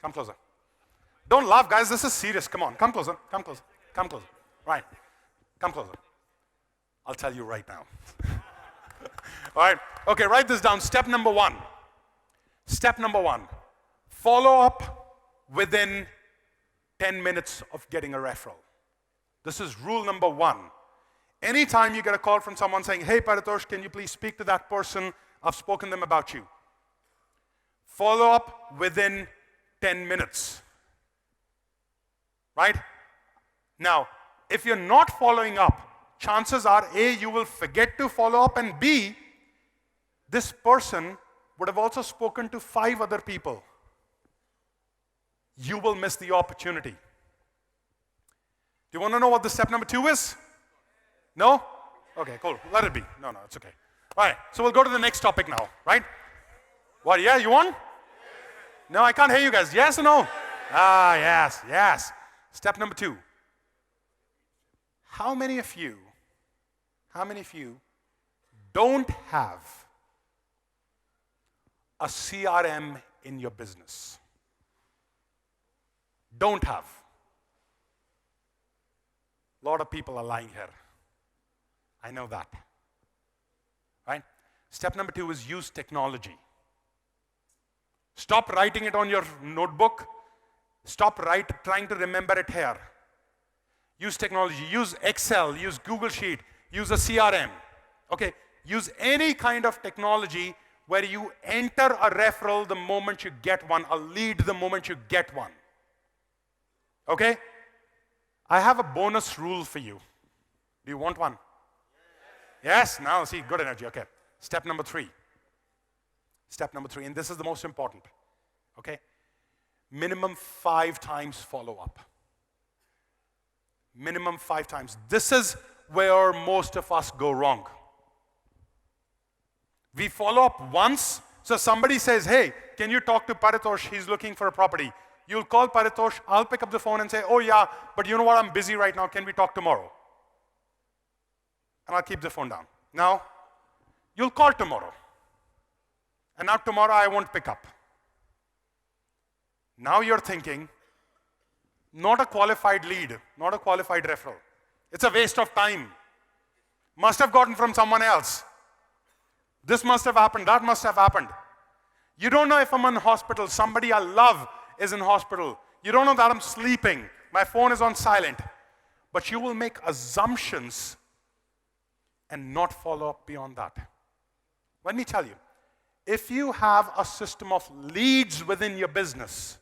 Come closer. Don't laugh, guys. This is serious. Come on. Come closer. Come closer. Come closer. Right. Come closer. I'll tell you right now. All right. Okay, write this down. Step number 1. Step number 1. Follow up within 10 minutes of getting a referral. This is rule number 1. Anytime you get a call from someone saying, "Hey, Paritosh, can you please speak to that person? I've spoken to them about you." Follow up within 10 minutes. Right? Now, if you're not following up, chances are A, you will forget to follow up, and B, this person would have also spoken to 5 other people. You will miss the opportunity. Do you want to know what the step number 2 is? No? Okay, cool. Let it be. No, it's okay. All right, so we'll go to the next topic now, right? What, yeah, you want? No, I can't hear you guys. Yes or no? Ah, yes. Step number 2. How many of you don't have a CRM in your business? Don't have. A lot of people are lying here. I know that. Right? Step number 2 is use technology. Stop writing it on your notebook. Stop trying to remember it here. Use technology. Use Excel. Use Google Sheet. Use a CRM. Okay? Use any kind of technology where you enter a referral the moment you get one, a lead the moment you get one. Okay? I have a bonus rule for you. Do you want one? Yes? Now, see, good energy. Okay. Step number 3. Step number 3, and this is the most important. Okay? Minimum 5 times follow-up. Minimum 5 times. This is where most of us go wrong. We follow up once. So somebody says, hey, can you talk to Paritosh? He's looking for a property. You'll call Paritosh. I'll pick up the phone and say, oh yeah, but you know what? I'm busy right now. Can we talk tomorrow? And I'll keep the phone down. Now, you'll call tomorrow. And now tomorrow I won't pick up. Now you're thinking, not a qualified lead, not a qualified referral. It's a waste of time. Must have gotten from someone else. This must have happened, that must have happened. You don't know if I'm in hospital, somebody I love is in hospital. You don't know that I'm sleeping, my phone is on silent. But you will make assumptions and not follow up beyond that. Let me tell you, if you have a system of leads within your business,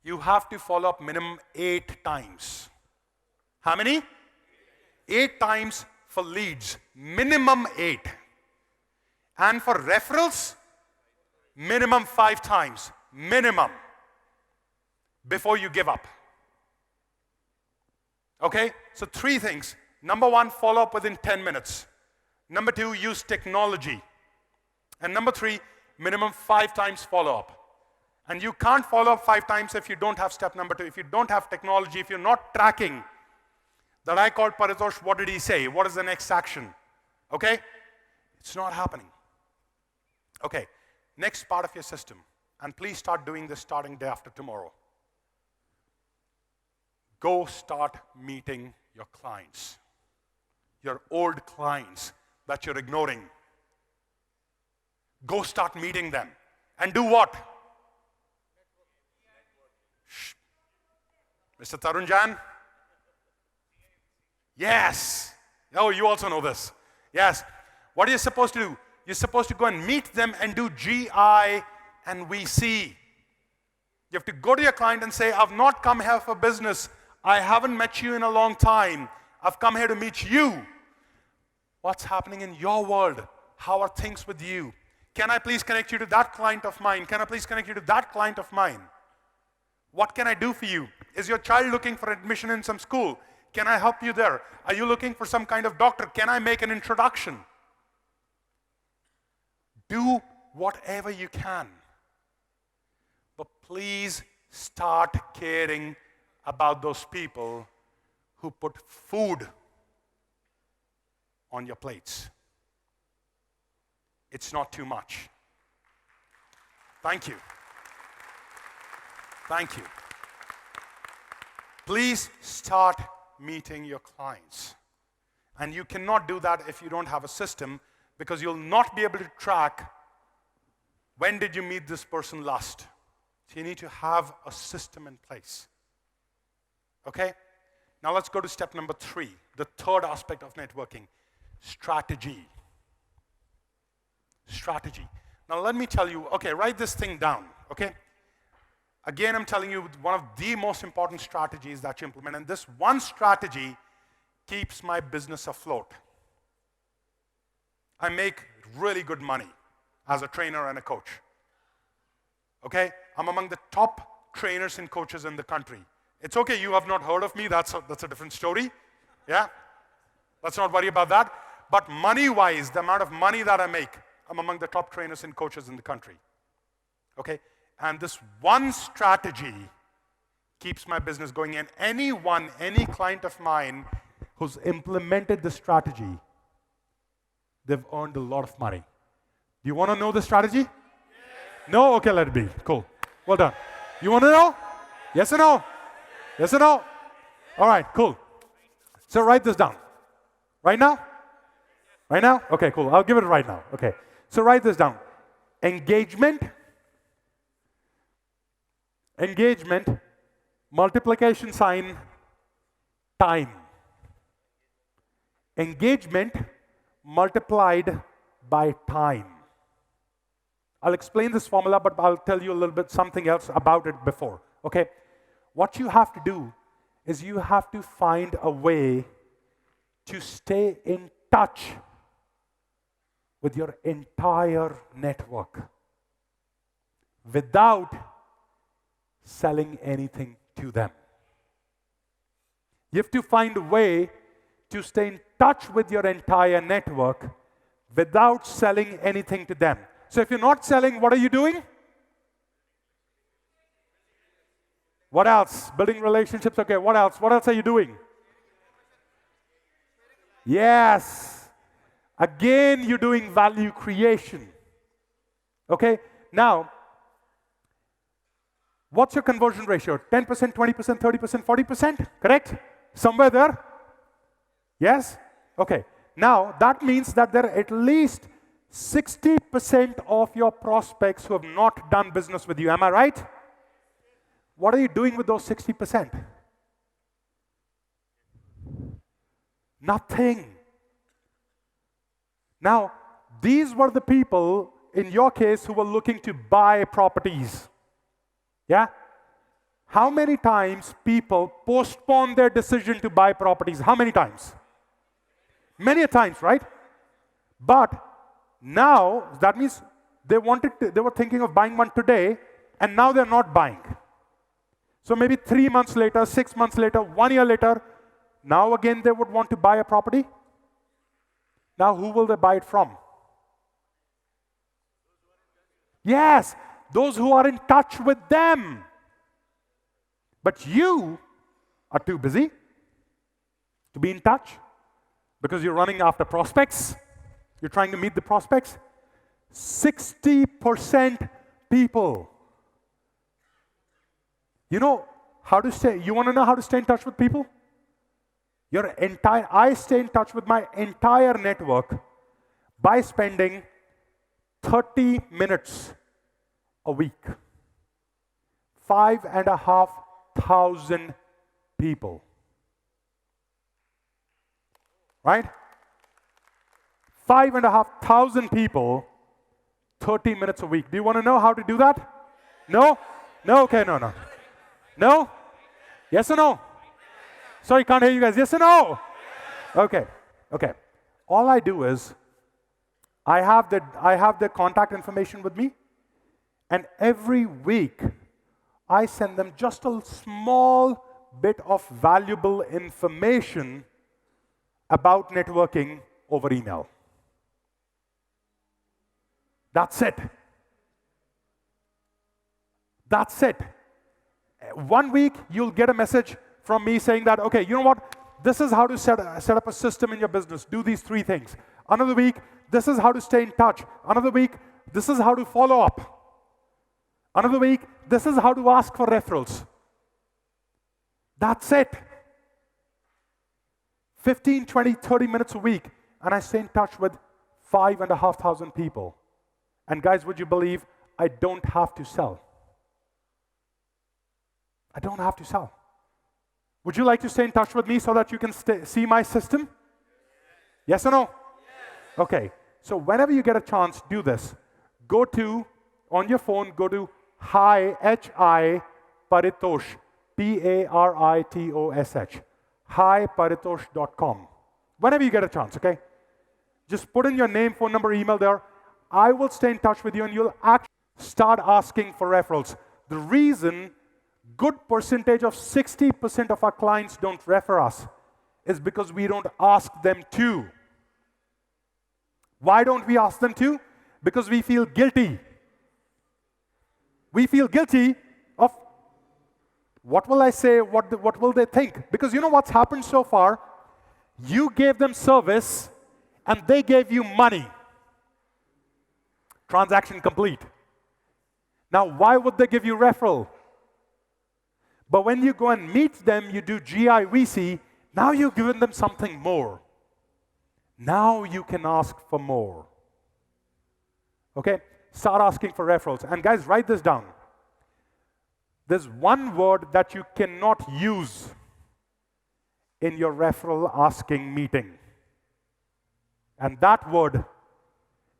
you have to follow up minimum 8 times. How many? 8 times for leads, minimum 8. And for referrals, minimum 5 times, minimum, before you give up. Okay, so 3 things. Number 1, follow up within 10 minutes. Number 2, use technology. And number 3, minimum 5 times follow up. And you can't follow up 5 times if you don't have step number 2. If you don't have technology, if you're not tracking, that I called Paritosh, what did he say? What is the next action? Okay? It's not happening. Okay, next part of your system. And please start doing this starting day after tomorrow. Go start meeting your clients. Your old clients that you're ignoring. Go start meeting them. And do what? Shh. Mr. Tarun Jan? Yes. Oh, you also know this. Yes. What are you supposed to do? You're supposed to go and meet them and do GI and VC. You have to go to your client and say, I've not come here for business. I haven't met you in a long time. I've come here to meet you. What's happening in your world? How are things with you? Can I please connect you to that client of mine? Can I please connect you to that client of mine? What can I do for you? Is your child looking for admission in some school? Can I help you there? Are you looking for some kind of doctor? Can I make an introduction? Do whatever you can. But please start caring about those people who put food on your plates. It's not too much. Thank you. Thank you. Please start meeting your clients. And you cannot do that if you don't have a system, because you'll not be able to track when did you meet this person last. So you need to have a system in place. Okay? Now let's go to step number 3, the third aspect of networking, strategy. Strategy. Now let me tell you, okay, write this thing down, okay? Again, I'm telling you one of the most important strategies that you implement, and this one strategy keeps my business afloat. I make really good money as a trainer and a coach. Okay? I'm among the top trainers and coaches in the country. It's okay, you have not heard of me, that's a different story. Yeah? Let's not worry about that. But money-wise, the amount of money that I make, I'm among the top trainers and coaches in the country. Okay? And this one strategy keeps my business going. And any client of mine who's implemented the strategy, they've earned a lot of money. Do you want to know the strategy? Yes. No? Okay, let it be. Cool. Well done. You want to know? Yes or no? Yes or no? All right, cool. So write this down. Right now? Right now? Okay, cool. I'll give it right now. Okay. So write this down. Engagement, multiplication sign, time. Engagement multiplied by time. I'll explain this formula, but I'll tell you a little bit something else about it before. Okay? What you have to do is you have to find a way to stay in touch with your entire network without selling anything to them. You have to find a way to stay in touch with your entire network without selling anything to them. So if you're not selling, what are you doing? What else? Building relationships. Okay, what else? What else are you doing? Yes. Again, you're doing value creation. Okay? Now, what's your conversion ratio? 10%, 20%, 30%, 40%? Correct? Somewhere there? Yes? Okay. Now, that means that there are at least 60% of your prospects who have not done business with you. Am I right? What are you doing with those 60%? Nothing. Now, these were the people, in your case, who were looking to buy properties. Yeah? How many times people postpone their decision to buy properties? How many times? Many a times, right? But now, that means they were thinking of buying one today, and now they're not buying. So maybe 3 months later, 6 months later, 1 year later, now again they would want to buy a property. Now who will they buy it from? Yes, those who are in touch with them. But you are too busy to be in touch because you're running after prospects. You're trying to meet the prospects. 60% people. You know how to stay, you want to know how to stay in touch with people? I stay in touch with my entire network by spending 30 minutes a week. 5,500 people. Right? 5,500 people, 30 minutes a week. Do you want to know how to do that? No? No? Okay, no. No? Yes or no? Sorry, can't hear you guys. Yes or no? Okay. All I do is, I have the contact information with me, and every week, I send them just a small bit of valuable information about networking over email. That's it. That's it. 1 week, you'll get a message from me saying that, okay, you know what? This is how to set up a system in your business. Do these 3 things. Another week, this is how to stay in touch. Another week, this is how to follow up. Another week, this is how to ask for referrals. That's it. 15, 20, 30 minutes a week, and I stay in touch with 5,500 people. And guys, would you believe I don't have to sell? I don't have to sell. Would you like to stay in touch with me so that you can see my system? Yes or no? Yes. Okay, so whenever you get a chance, do this. Go to, on your phone, go to Hi Paritosh, Paritosh, hiparitosh.com. Whenever you get a chance, okay? Just put in your name, phone number, email there. I will stay in touch with you, and you'll actually start asking for referrals. The reason good percentage of 60% of our clients don't refer us is because we don't ask them to. Why don't we ask them to? Because we feel guilty. We feel guilty of what will I say, what will they think? Because you know what's happened so far? You gave them service and they gave you money. Transaction complete. Now, why would they give you referral? But when you go and meet them, you do GIVC, now you've given them something more. Now you can ask for more. Okay? Start asking for referrals. And guys, write this down. There's one word that you cannot use in your referral asking meeting. And that word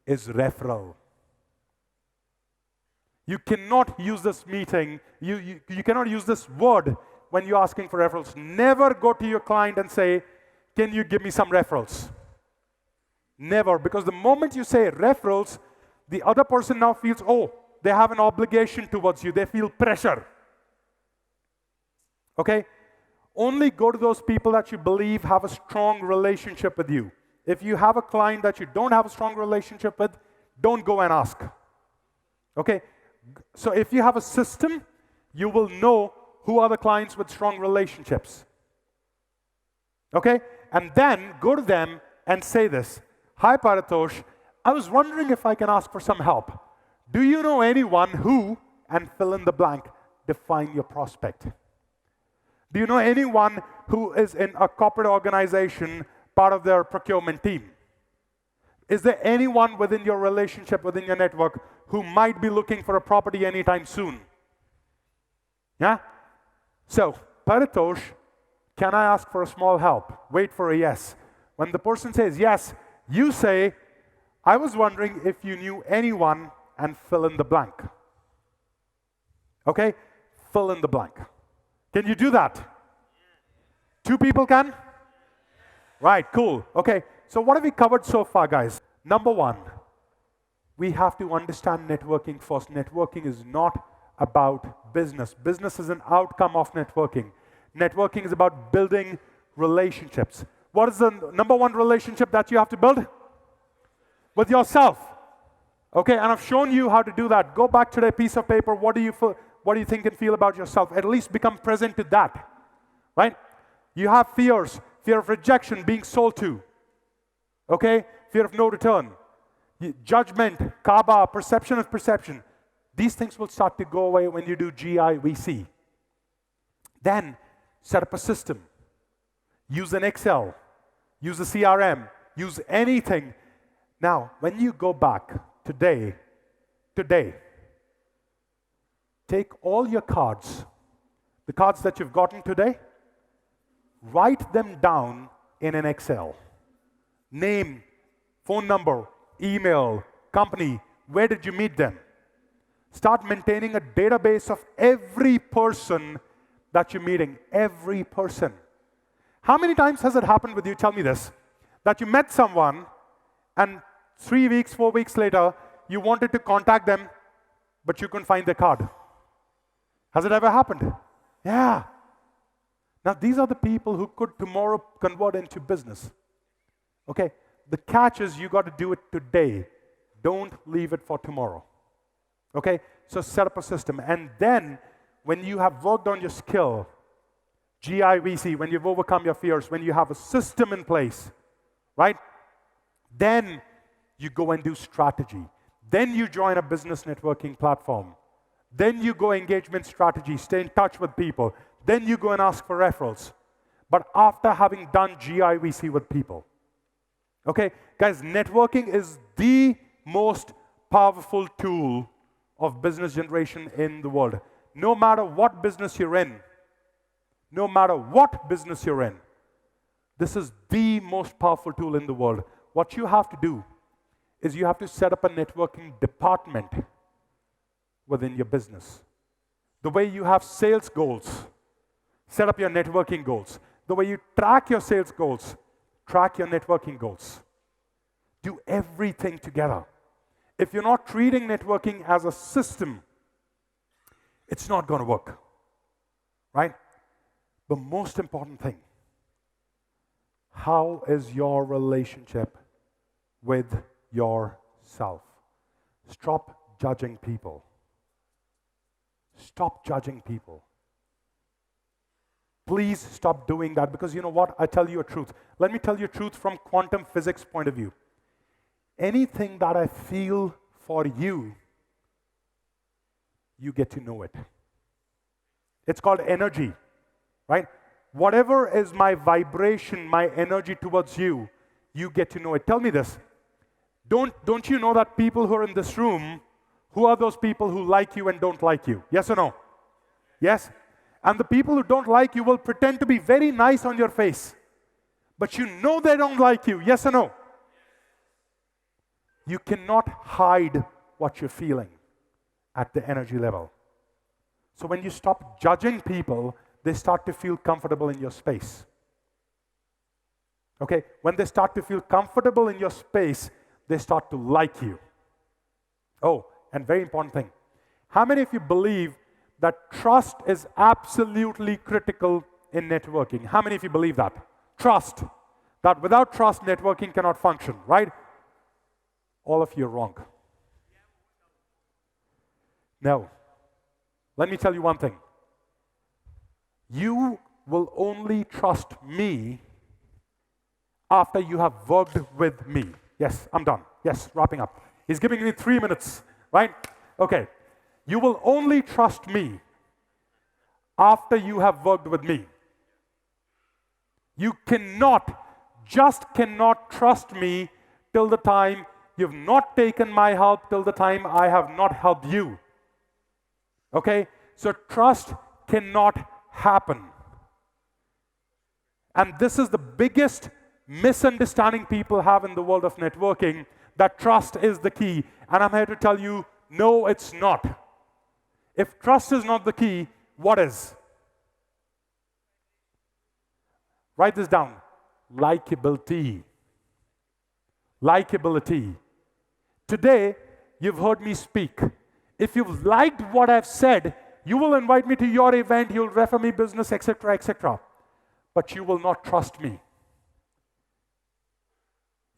is referral. You cannot use this meeting, you cannot use this word when you're asking for referrals. Never go to your client and say, can you give me some referrals? Never, because the moment you say referrals, the other person now feels, oh, they have an obligation towards you. They feel pressure. Okay? Only go to those people that you believe have a strong relationship with you. If you have a client that you don't have a strong relationship with, don't go and ask. Okay? So if you have a system, you will know who are the clients with strong relationships. Okay? And then go to them and say this. Hi, Paritosh. I was wondering if I can ask for some help. Do you know anyone who, and fill in the blank, define your prospect? Do you know anyone who is in a corporate organization, part of their procurement team? Is there anyone within your relationship, within your network, who might be looking for a property anytime soon? Yeah? So, Paritosh, can I ask for a small help? Wait for a yes. When the person says yes, you say, I was wondering if you knew anyone, and fill in the blank. Okay? Fill in the blank. Can you do that? Two people can? Right, cool. Okay, so what have we covered so far, guys? Number one, we have to understand networking first. Networking is not about business. Business is an outcome of networking. Networking is about building relationships. What is the number one relationship that you have to build? With yourself. Okay, and I've shown you how to do that. Go back to that piece of paper. What do you think and feel about yourself? At least become present to that. Right? You have fears. Fear of rejection, being sold to. Okay? Fear of no return. Judgment, kaba, perception of perception. These things will start to go away when you do GIVC. Then, set up a system. Use an Excel. Use a CRM. Use anything. Now, when you go back today, take all your cards, the cards that you've gotten today, write them down in an Excel. Name, phone number, email, company, where did you meet them? Start maintaining a database of every person that you're meeting, every person. How many times has it happened with you, tell me this, that you met someone and 3 weeks, 4 weeks later, you wanted to contact them, but you couldn't find their card? Has it ever happened? Yeah. Now, these are the people who could tomorrow convert into business. Okay? The catch is you got to do it today. Don't leave it for tomorrow. Okay? So set up a system. And then, when you have worked on your skill, GIVC, when you've overcome your fears, when you have a system in place, right? Then you go and do strategy. Then you join a business networking platform. Then you go engagement strategy, stay in touch with people. Then you go and ask for referrals. But after having done GIVC with people. Okay, guys, networking is the most powerful tool of business generation in the world. No matter what business you're in, no matter what business you're in, this is the most powerful tool in the world. What you have to do is you have to set up a networking department within your business. The way you have sales goals, set up your networking goals. The way you track your sales goals, track your networking goals. Do everything together. If you're not treating networking as a system, it's not going to work. Right? The most important thing, how is your relationship with yourself? Stop judging people. Stop judging people. Please stop doing that, because you know what? I tell you a truth. Let me tell you a truth from quantum physics point of view. Anything that I feel for you, you get to know it. It's called energy, right? Whatever is my vibration, my energy towards you, you get to know it. Tell me this. Don't you know that people who are in this room, who are those people who like you and don't like you? Yes or no? Yes? And the people who don't like you will pretend to be very nice on your face. But you know they don't like you. Yes or no? You cannot hide what you're feeling at the energy level. So when you stop judging people, they start to feel comfortable in your space. Okay? When they start to feel comfortable in your space, they start to like you. Oh, and very important thing. How many of you believe that trust is absolutely critical in networking? How many of you believe that? Trust. that without trust, networking cannot function, right? All of you are wrong. No. Let me tell you one thing. You will only trust me after you have worked with me. Yes, I'm done. Yes, wrapping up. He's giving me 3 minutes, right? Okay. You will only trust me after you have worked with me. You just cannot trust me till the time you've not taken my help, till the time I have not helped you. Okay? So trust cannot happen. And this is the biggest misunderstanding people have in the world of networking, that trust is the key. And I'm here to tell you, no, it's not. If trust is not the key, what is? Write this down. Likability. Likability. Today, you've heard me speak. If you've liked what I've said, you will invite me to your event, you'll refer me business, etc., etc. But you will not trust me.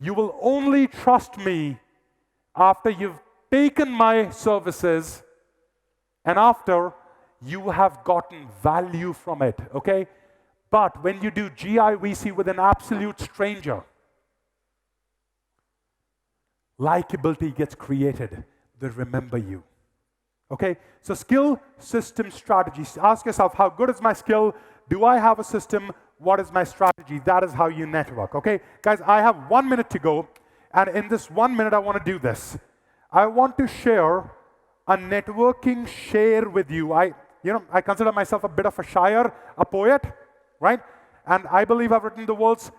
You will only trust me after you've taken my services and after you have gotten value from it, okay? But when you do GIVC with an absolute stranger, likability gets created. They remember you. Okay? So skill, system, strategy. Ask yourself, how good is my skill? Do I have a system? What is my strategy? That is how you network. Okay? Guys, I have 1 minute to go. And in this 1 minute, I want to do this. I want to share a networking share with you. I consider myself a bit of a shire, a poet, right? And I believe I've written the world's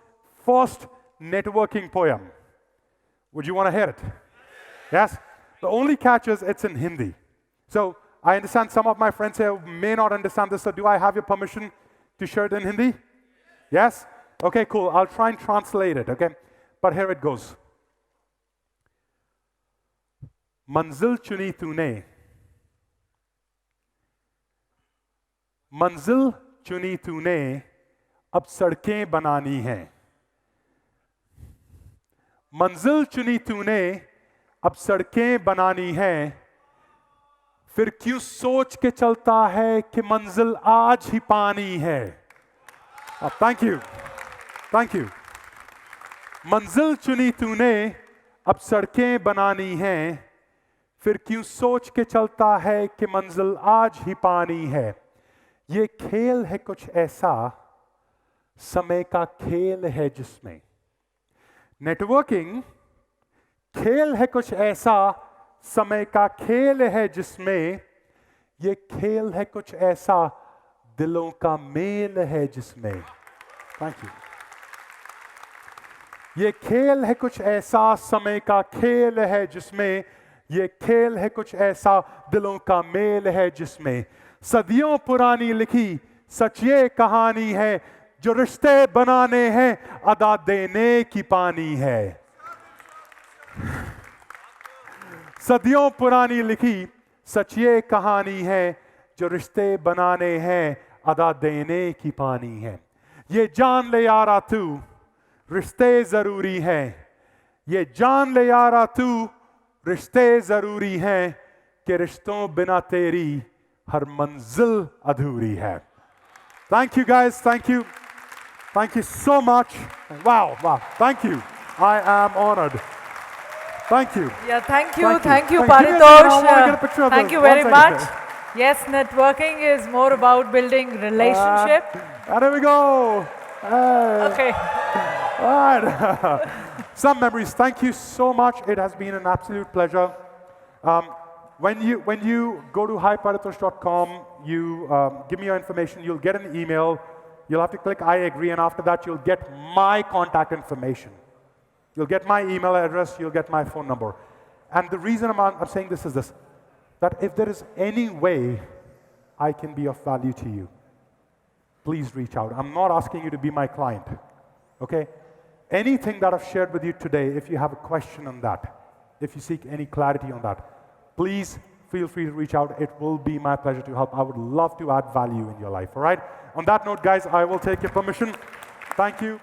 first networking poem. Would you want to hear it? Yes? The only catch is it's in Hindi. So I understand some of my friends here may not understand this, so do I have your permission to share it in Hindi? Yes? Okay, cool. I'll try and translate it, okay? But here it goes. मंजिल चुनी तूने, मंजिल चुनी तूने, अब सड़कें बनानी हैं। मंजिल चुनी तूने, अब सड़कें बनानी हैं। फिर क्यों सोच के चलता है कि मंजिल आज ही पानी है। Thank you, thank you. मंजिल चुनी तूने, अब सड़कें बनानी हैं। फिर क्यों सोच के चलता है कि मंजिल आज ही पानी है। ये खेल है कुछ ऐसा, समय का खेल है जिसमें। नेटवर्किंग खेल है कुछ ऐसा, समय का खेल है जिसमें। ये खेल है कुछ ऐसा, दिलों का मेल है जिसमें। Thank you. ये खेल है कुछ ऐसा, समय का खेल है जिसमें। ये खेल है कुछ ऐसा, दिलों का मेल है जिसमें। सदियों पुरानी लिखी सच ये कहानी है, जो रिश्ते बनाने हैं अदा देने की पानी है। सदियों पुरानी लिखी सच ये कहानी है, जो रिश्ते बनाने हैं अदा देने की पानी है। ये जान ले यारा तू, रिश्ते जरूरी हैं। ये जान ले यारा तू, रिश्ते जरूरी हैं, कि रिश्तों बिना तेरी हर मंजिल अधूरी है। Thank you guys, thank you. Thank you so much. Wow, thank you. I am honored. Thank you. Yeah, thank you, Thank you. Paritosh. Thank you very much. Yes, networking is more about building relationship. And there we go. Okay. All right. Some memories. Thank you so much. It has been an absolute pleasure. When you go to hiparitosh.com, you give me your information, you'll get an email. You'll have to click I agree, and after that, you'll get my contact information. You'll get my email address, you'll get my phone number. And the reason I'm saying this is this, that if there is any way I can be of value to you, please reach out. I'm not asking you to be my client, okay? Anything that I've shared with you today, if you have a question on that, if you seek any clarity on that, please feel free to reach out. It will be my pleasure to help. I would love to add value in your life, all right? On that note, guys, I will take your permission. Thank you.